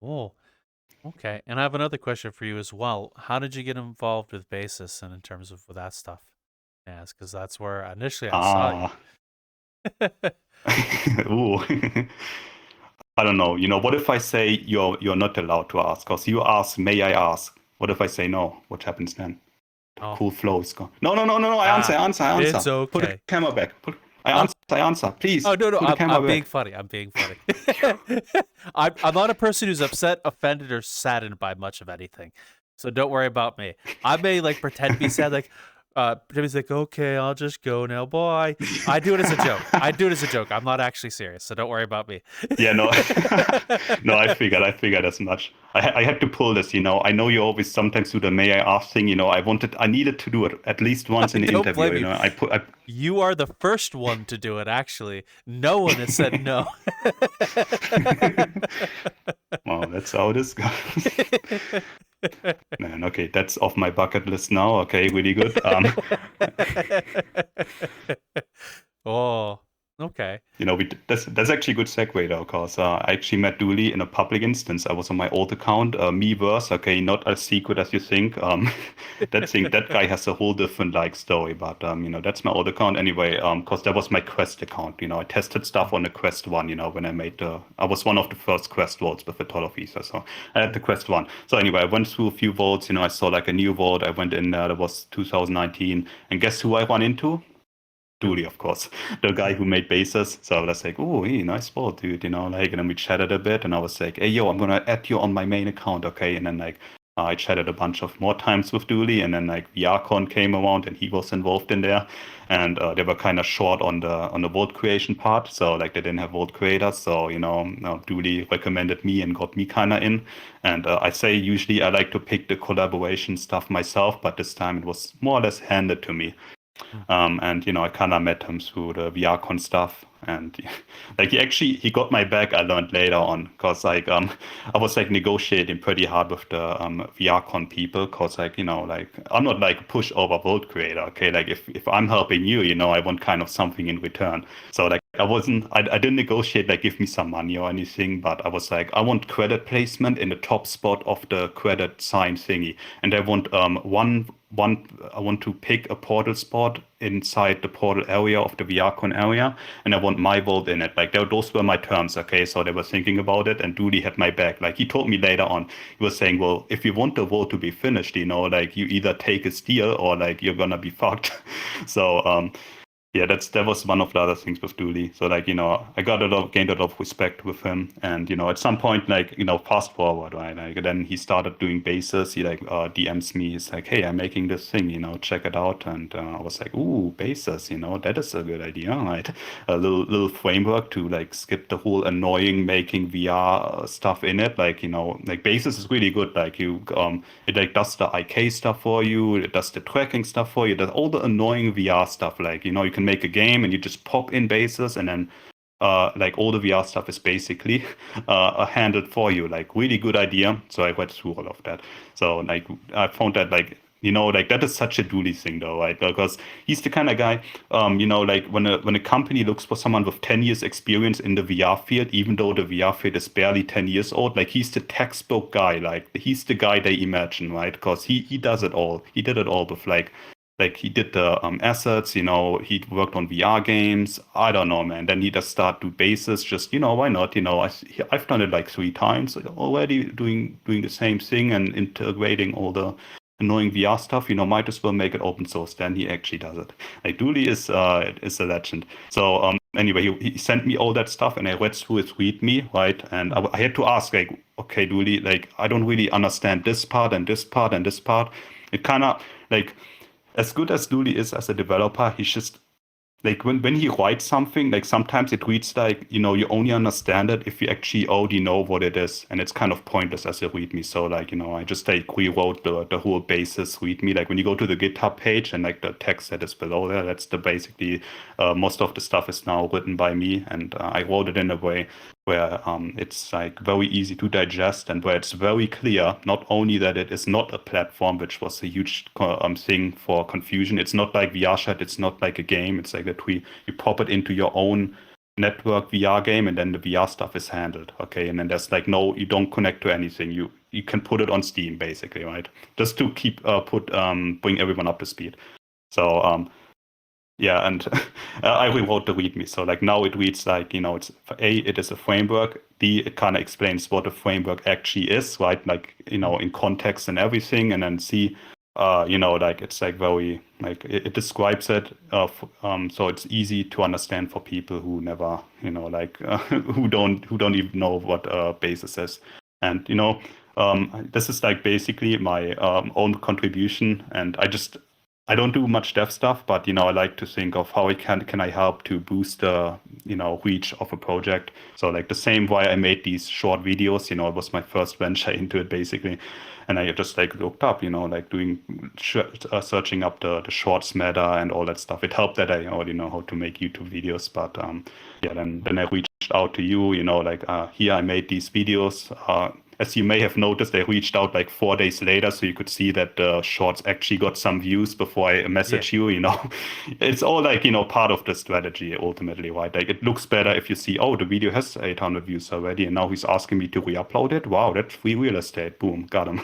Oh, okay. And I have another question for you as well. How did you get involved with Basis and in terms of that stuff? Yes, because that's where initially I saw you. Ooh. I don't know. What if I say you're not allowed to ask? Because you ask, may I ask? What if I say no? What happens then? Oh, Cool flow is gone. No, no, no, no, no. I answer. it's Put the okay. camera back. I I'm, answer. Please. oh no, Put the camera I'm being back. funny. I'm being funny. I'm not a person who's upset, offended, or saddened by much of anything. So don't worry about me. I may like pretend to be sad, like Jimmy's like, okay, I'll just go now. Bye. I do it as a joke. I'm not actually serious, so don't worry about me. Yeah, no, no. I figured as much. I had to pull this. I know you always sometimes do the may I ask thing. I needed to do it at least once in I the don't interview. blame you. You are the first one to do it, actually. No one has said no. Well, that's how this goes. Man, okay, that's off my bucket list now. Okay, really good. Oh, okay. That's actually a good segue though, because I actually met Dooley in a public instance. I was on my old account, Meverse. Okay, not as secret as you think. That guy has a whole different story, but that's my old account anyway. Because that was my Quest account. I tested stuff on the Quest 1. When I was one of the first Quest vaults with the Toll visa, so I had the Quest 1. So anyway, I went through a few vaults. I saw a new vault. I went in there. That was 2019, and guess who I run into? Dooley, of course, the guy who made bases. So I was like, oh, hey, nice vault, dude, and then we chatted a bit, and I was like, hey, yo, I'm gonna add you on my main account, okay? And then I chatted a bunch of more times with Dooley, and then VRCon came around, and he was involved in there, and they were kind of short on the vault creation part, so they didn't have vault creators, so Dooley recommended me and got me kind of in, and I say usually I like to pick the collaboration stuff myself, but this time it was more or less handed to me. And I kind of met him through the VRCon stuff, and he got my back. I learned later on, because I was negotiating pretty hard with the VRCon people, because I'm not a pushover vault creator. Okay, if I'm helping you, I want kind of something in return. So I didn't negotiate give me some money or anything, but I was I want credit placement in the top spot of the credit sign thingy, and I want I want to pick a portal spot inside the portal area of the VRCon area, and I want my vault in it. Those were my terms, okay? So they were thinking about it, and Dooley had my back. He told me later on, he was saying, well, if you want the vault to be finished, you either take a steal or you're gonna be fucked. So yeah, that was one of the other things with Dooley. So I gained a lot of respect with him, and at some point, fast forward, right? Then he started doing bases. He DMs me. He's like, hey, I'm making this thing, check it out. And I was like, ooh, bases, that is a good idea, right? A little framework to skip the whole annoying making VR stuff in it. Bases is really good. It does the IK stuff for you. It does the tracking stuff for you. It does all the annoying VR stuff. You can make a game and you just pop in bases, and then all the VR stuff is basically handled for you. Really good idea. So I went through all of that. So I found that that is such a Dooley thing though, right? Because he's the kind of guy, when a company looks for someone with 10 years experience in the VR field, even though the VR field is barely 10 years old, he's the textbook guy. He's the guy they imagine, right? Because he does it all. He did it all with he did the assets, he worked on VR games. I don't know, man. Then he just start do bases, just, why not? I've done it 3 times already, doing the same thing and integrating all the annoying VR stuff, might as well make it open source. Then he actually does it. Dooley is a legend. So anyway, he sent me all that stuff, and I read through his README, right? And I had to ask, okay, Dooley, I don't really understand this part and this part and this part. It kind of as good as Dooley is as a developer, he's just when he writes something, sometimes it reads you only understand it if you actually already know what it is, and it's kind of pointless as a readme. So I just rewrote the whole basis readme. When you go to the GitHub page and the text that is below there, that's basically most of the stuff is now written by me, and I wrote it in a way where it's very easy to digest, and where it's very clear not only that it is not a platform, which was a huge thing for confusion. It's not like VRChat, it's not like a game. It's that you pop it into your own network VR game, and then the VR stuff is handled, okay? And then there's no, you don't connect to anything. You can put it on Steam basically, right? Just to keep bring everyone up to speed. So Yeah, and I rewrote the README. So like now it reads like, it's A, it is a framework. B, it kind of explains what a framework actually is, right? Like, in context and everything. And then C, like it's like very, like it describes it. So it's easy to understand for people who never, like who don't even know what basis is. And, this is like basically my own contribution. And I don't do much dev stuff, but I like to think of how can I help to boost the reach of a project. So like the same way I made these short videos, it was my first venture into it basically, and I just like looked up, like doing searching up the shorts meta and all that stuff. It helped that I already know how to make YouTube videos, but yeah, then I reached out to you, like here I made these videos. As you may have noticed, I reached out like 4 days later, so you could see that the shorts actually got some views before I message you. It's all like part of the strategy ultimately, right? Like it looks better if you see, oh, the video has 800 views already, and now he's asking me to re-upload it. Wow, that's free real estate. Boom, got him.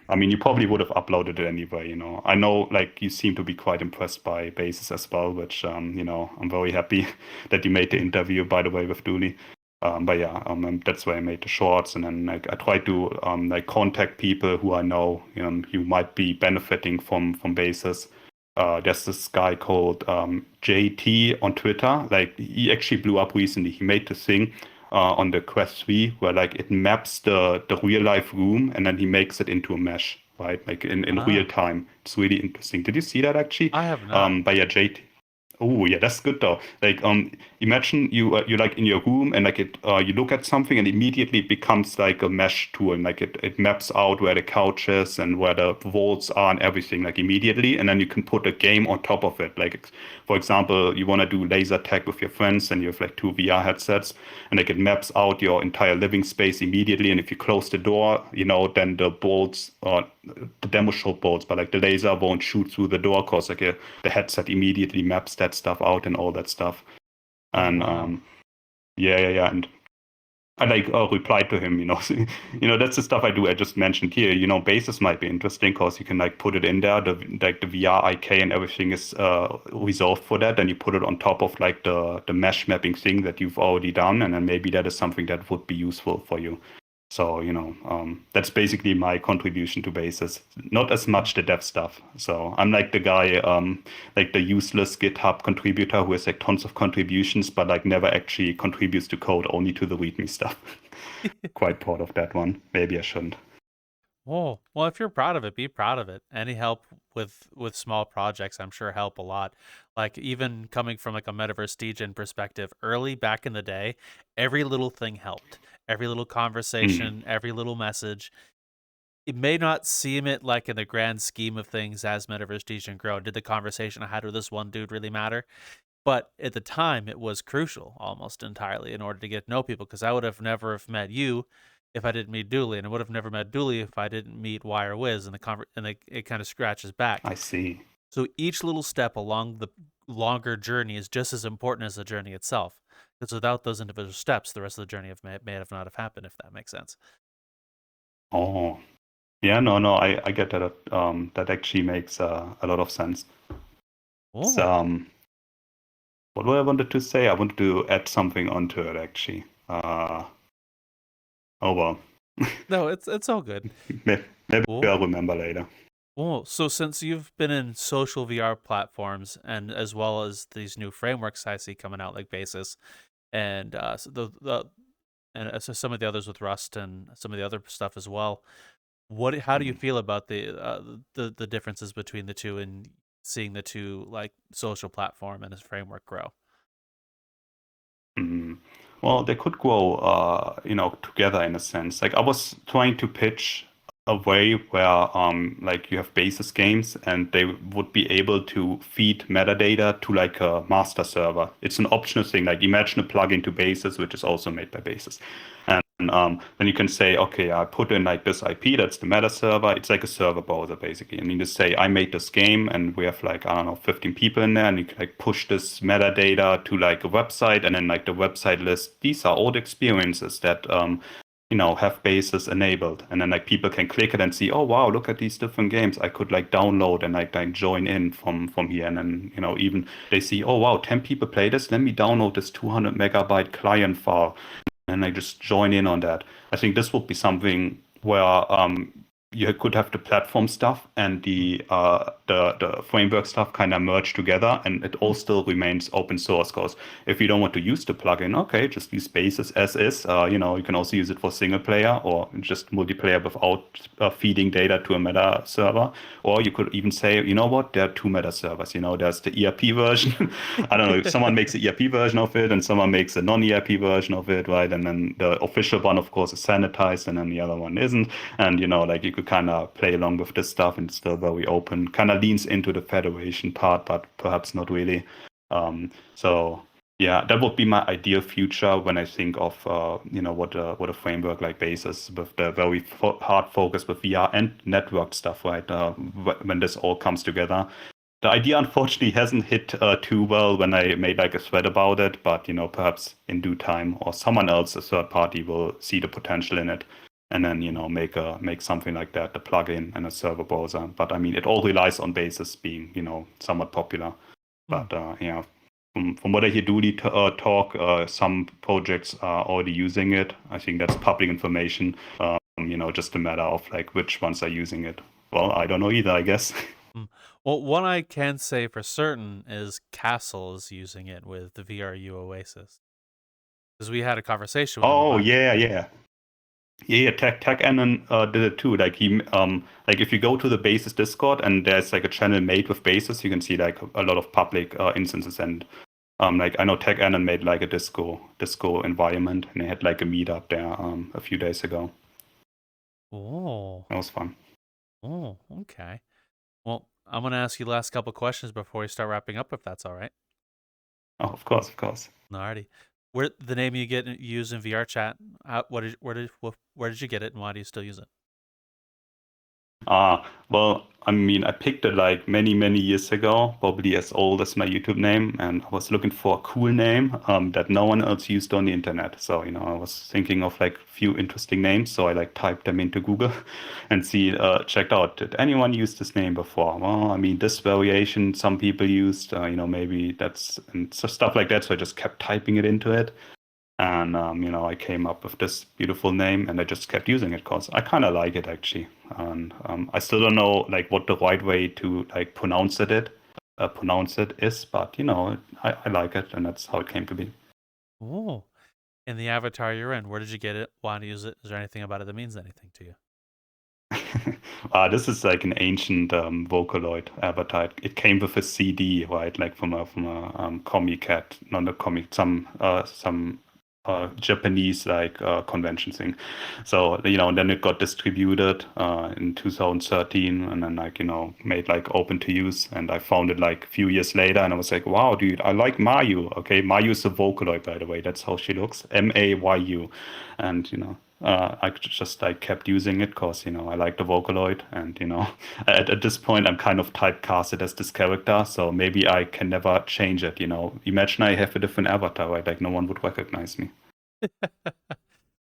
I mean, you probably would have uploaded it anyway. I know like you seem to be quite impressed by Basis as well, which I'm very happy that you made the interview, by the way, with Dooley. But yeah, that's why I made the shorts, and then like I try to like contact people who I know who might be benefiting from Basis. There's this guy called JT on Twitter. Like he actually blew up recently. He made this thing on the Quest 3 where like it maps the real life room and then he makes it into a mesh, right? Like in real time. It's really interesting. Did you see that actually? I have not. But yeah, JT. Oh yeah, that's good though. Like imagine you like in your room and like you look at something and immediately it becomes like a mesh tool and like it maps out where the couch is and where the walls are and everything like immediately, and then you can put a game on top of it. Like for example, you want to do laser tag with your friends and you have like 2 VR headsets and like it maps out your entire living space immediately. And if you close the door, then the bolts or the demo show bolts, but like the laser won't shoot through the door because like the headset immediately maps that stuff out and all that stuff. And wow. yeah, and I like replied to him, that's the stuff I do. I just mentioned here, Basis might be interesting because you can like put it in there, the VR IK and everything is resolved for that, and you put it on top of like the mesh mapping thing that you've already done, and then maybe that is something that would be useful for you. So, that's basically my contribution to Basis. Not as much the dev stuff. So I'm like the guy, like the useless GitHub contributor who has like tons of contributions, but like never actually contributes to code, only to the README stuff. Quite proud of that one. Maybe I shouldn't. Oh, well, if you're proud of it, be proud of it. Any help with small projects, I'm sure help a lot. Like even coming from like a Metaverse Degen perspective, early back in the day, every little thing helped. Every little conversation, every little message. It may not seem it like in the grand scheme of things as Metaverse Degen grow. Did the conversation I had with this one dude really matter? But at the time, it was crucial almost entirely in order to get to know people, because I would have never have met you if I didn't meet Dooley, and I would have never met Dooley if I didn't meet Wire Wiz, and it kind of scratches back. I see. So each little step along the longer journey is just as important as the journey itself, because without those individual steps, the rest of the journey may have not have happened, if that makes sense. Oh, yeah, no, I get that. That actually makes a lot of sense. Oh. So, what I wanted to say? I wanted to add something onto it actually. Oh well. No, it's all good. Maybe I'll remember later. Well, so since you've been in social VR platforms and as well as these new frameworks I see coming out like Basis and so some of the others with Rust and some of the other stuff as well, how do you feel about the differences between the two and seeing the two like social platform and its framework grow? Well, they could grow, together in a sense. Like I was trying to pitch a way where, like you have Basis games and they would be able to feed metadata to like a master server. It's an optional thing. Like imagine a plugin to Basis, which is also made by Basis. And then you can say, okay, I put in like this IP, that's the meta server. It's like a server browser basically. And you just say, I made this game and we have like, I don't know, 15 people in there, and you can like push this metadata to like a website, and then like the website lists, these are all the experiences that have bases enabled, and then like people can click it and see, oh wow, look at these different games. I could like download and like join in from here, and then even they see, oh wow, 10 people play this. Let me download this 200 megabyte client file, and I just join in on that. I think this would be something where you could have the platform stuff and the framework stuff kind of merge together, and it all still remains open source. Because if you don't want to use the plugin, okay, just use Bases as is. You can also use it for single player or just multiplayer without feeding data to a meta server. Or you could even say, you know what, there are two meta servers. There's the ERP version. I don't know, if someone makes the ERP version of it and someone makes a non-ERP version of it, right? And then the official one, of course, is sanitized, and then the other one isn't. And like you could kind of play along with this stuff, and it's still very open. Kind of leans into the federation part, but perhaps not really. So yeah, that would be my ideal future when I think of what a framework like Basis with the very hard focus with VR and network stuff, right? When this all comes together. The idea unfortunately hasn't hit too well when I made like a thread about it, but perhaps in due time or someone else, a third party, will see the potential in it, and then make something like that, the plugin and a server browser. But I mean, it all relies on Basis being somewhat popular. But yeah, from what I hear Doody talk, some projects are already using it. I think that's public information. Just a matter of like which ones are using it. Well, I don't know either, I guess. Well, one I can say for certain is Castle is using it with the VRU Oasis. Because we had a conversation with him Oh about yeah. Yeah, Tech Annan did it too. Like like if you go to the Basis Discord and there's like a channel made with Basis, you can see like a lot of public instances, and like I know Tech Annan made like a disco environment, and they had like a meetup there a few days ago. Oh. That was fun. Oh, okay. Well, I'm gonna ask you the last couple questions before we start wrapping up, if that's all right. Oh, of course. Alrighty. Where the name you use in VRChat? Where did you get it, and why do you still use it? Well, I mean, I picked it like many, many years ago, probably as old as my YouTube name, and I was looking for a cool name that no one else used on the internet. So, I was thinking of like a few interesting names, so I like typed them into Google and checked out, did anyone use this name before? Well, I mean, this variation some people used, maybe that's, and so stuff like that. So I just kept typing it into it. And I came up with this beautiful name, and I just kept using it because I kind of like it actually. And I still don't know like what the right way to like pronounce it is, but I like it, and that's how it came to be. Oh, in the avatar you're in, where did you get it? Why do you use it? Is there anything about it that means anything to you? This is like an ancient Vocaloid avatar. It came with a CD, right? Like from a comic cat, not a comic, some Japanese like convention thing. So and then it got distributed in 2013, and then like made like open to use. And I found it like a few years later, and I was like, wow, dude, I like Mayu. Okay, Mayu is a Vocaloid, by the way. That's how she looks, Mayu, and I just like kept using it because I like the Vocaloid, and at this point I'm kind of typecasted as this character, so maybe I can never change it. Imagine I have a different avatar, right? Like no one would recognize me.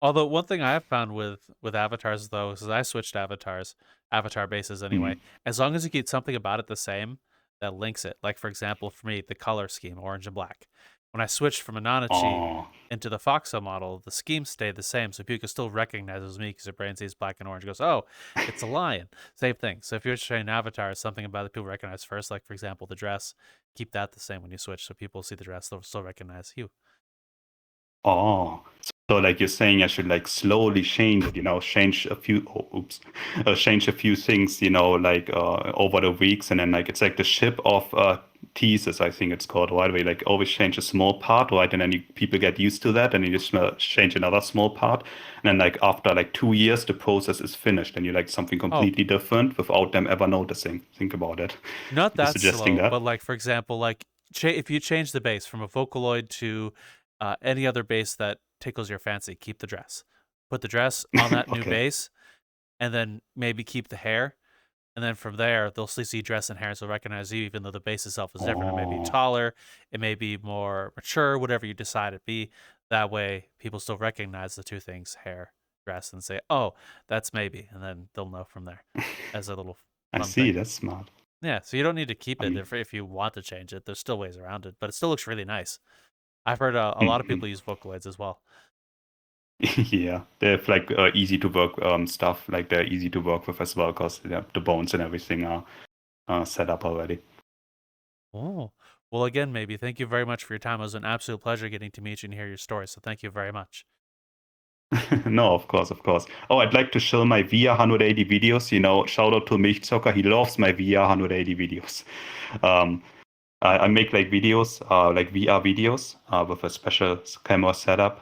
Although one thing I have found with avatars though is I switched avatar bases anyway. As long as you keep something about it the same that links it. Like for example, for me, the color scheme, orange and black. When I switched from Ananachi Oh, into the Foxo model, the scheme stayed the same, so people can still recognize it as me because their brain sees black and orange. It goes, oh, it's a lion. Same thing. So if you're trying avatar, something about it people recognize first, like for example, the dress, keep that the same when you switch, so people see the dress, they'll still recognize you. oh. So like you're saying I should like slowly change it, change a few, change a few things, like over the weeks, and then like it's like the ship of teasers, I think it's called, right? Where you like always change a small part, right? And then people get used to that, and you just change another small part, and then like after like 2 years, the process is finished, and you like something completely different without them ever noticing. Think about it. Not You're that suggesting slow, that? but like for example, like if you change the base from a Vocaloid to any other base that tickles your fancy, keep the dress. Put the dress on that new Okay. base, and then maybe keep the hair. And then from there, they'll see dress and hair, so they'll recognize you, even though the base itself is different. It may be Oh. taller, it may be more mature, whatever you decide it be. That way, people still recognize the two things, hair address and say, "Oh, that's Maebbie," and then they'll know from there as a little I fun see. thing. That's smart. Yeah, so you don't need to keep I it mean, if you want to change it. There's still ways around it, but it still looks really nice. I've heard a lot of mhm. people use Vocaloids as well. Yeah, they have like easy to work stuff. Like they're easy to work with as well because the bones and everything are set up already. Oh, well, again, Maebbie, thank you very much for your time. It was an absolute pleasure getting to meet you and hear your story. So thank you very much. No, of course, of course. Oh, I'd like to show my VR 180 videos. Shout out to Milchzocker. He loves my VR 180 videos. Um, I make like videos, like VR videos, with a special camera setup.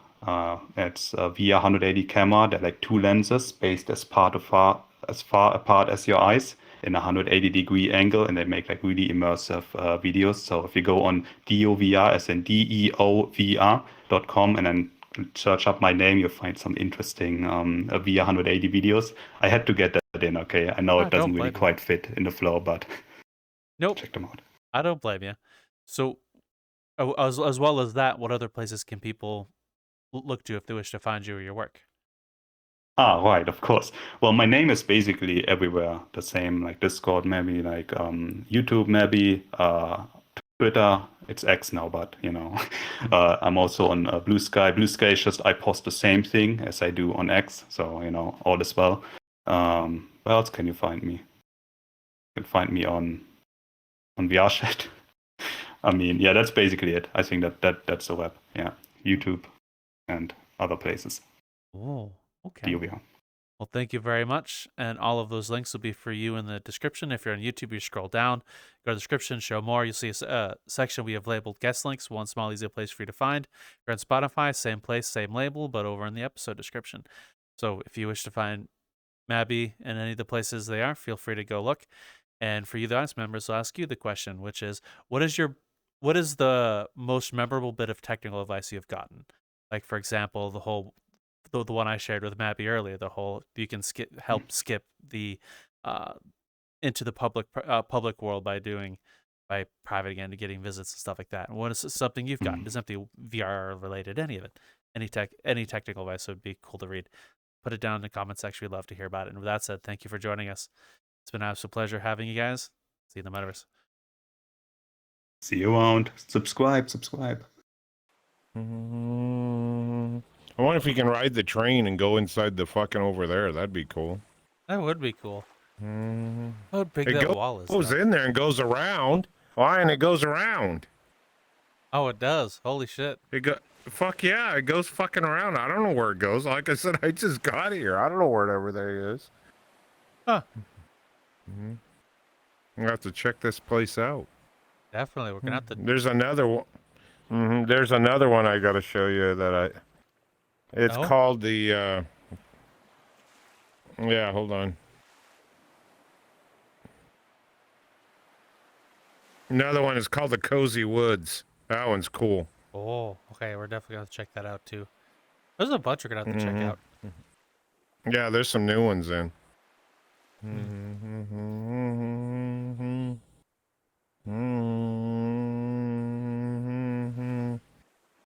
It's a VR 180 camera. They're like two lenses spaced as far apart as your eyes in a 180-degree angle, and they make like really immersive videos. So if you go on DOVR, as in DEOVR.com, and then search up my name, you'll find some interesting VR 180 videos. I had to get that in. Okay, I know I it doesn't don't really blame you. quite fit in the flow, but Nope, check them out. I don't blame you. So, as well as that, what other places can people look to if they wish to find you or your work? Ah, right, of course. Well, my name is basically everywhere the same, like Discord, maybe like YouTube, maybe Twitter. It's X now, but I'm also on Blue Sky. Blue Sky is just I post the same thing as I do on X, so all is well. Where else can you find me? You can find me on VRChat. I mean, yeah, that's basically it. I think that's the web. Yeah, YouTube and other places. Oh, okay. DOVR. Well, thank you very much. And all of those links will be for you in the description. If you're on YouTube, you scroll down, go to the description, show more. You'll see a section we have labeled guest links, one small, easy place for you to find. If you're on Spotify, same place, same label, but over in the episode description. So if you wish to find Maebbie in any of the places they are, feel free to go look. And for you, the audience members, I'll ask you the question, which is, what is the most memorable bit of technical advice you've gotten? Like, for example, the one I shared with Maebbie earlier, the whole you can help skip the into the public world by private again to getting visits and stuff like that. And what is something you've gotten? Doesn't have to be VR related, any of it. Any technical advice would be cool to read. Put it down in the comment section. We'd love to hear about it. And with that said, thank you for joining us. It's been an absolute pleasure having you guys. See you in the metaverse. See you around. Subscribe. I wonder if you can ride the train and go inside the fucking over there. That'd be cool. That would be cool. How big It that wall is. Goes in there and goes around. Why? And it goes around. Oh, it does. Holy shit. Fuck yeah, it goes fucking around. I don't know where it goes. Like I said, I just got here. I don't know where everything is. Huh. I have to check this place out. Definitely. We're going to have to. There's another one. There's another one I got to show you that it's called the, yeah, hold on. Another one is called the Cozy Woods. That one's cool. Oh, okay. We're definitely going to check that out too. There's a bunch we're going to have to check out. Yeah, there's some new ones in.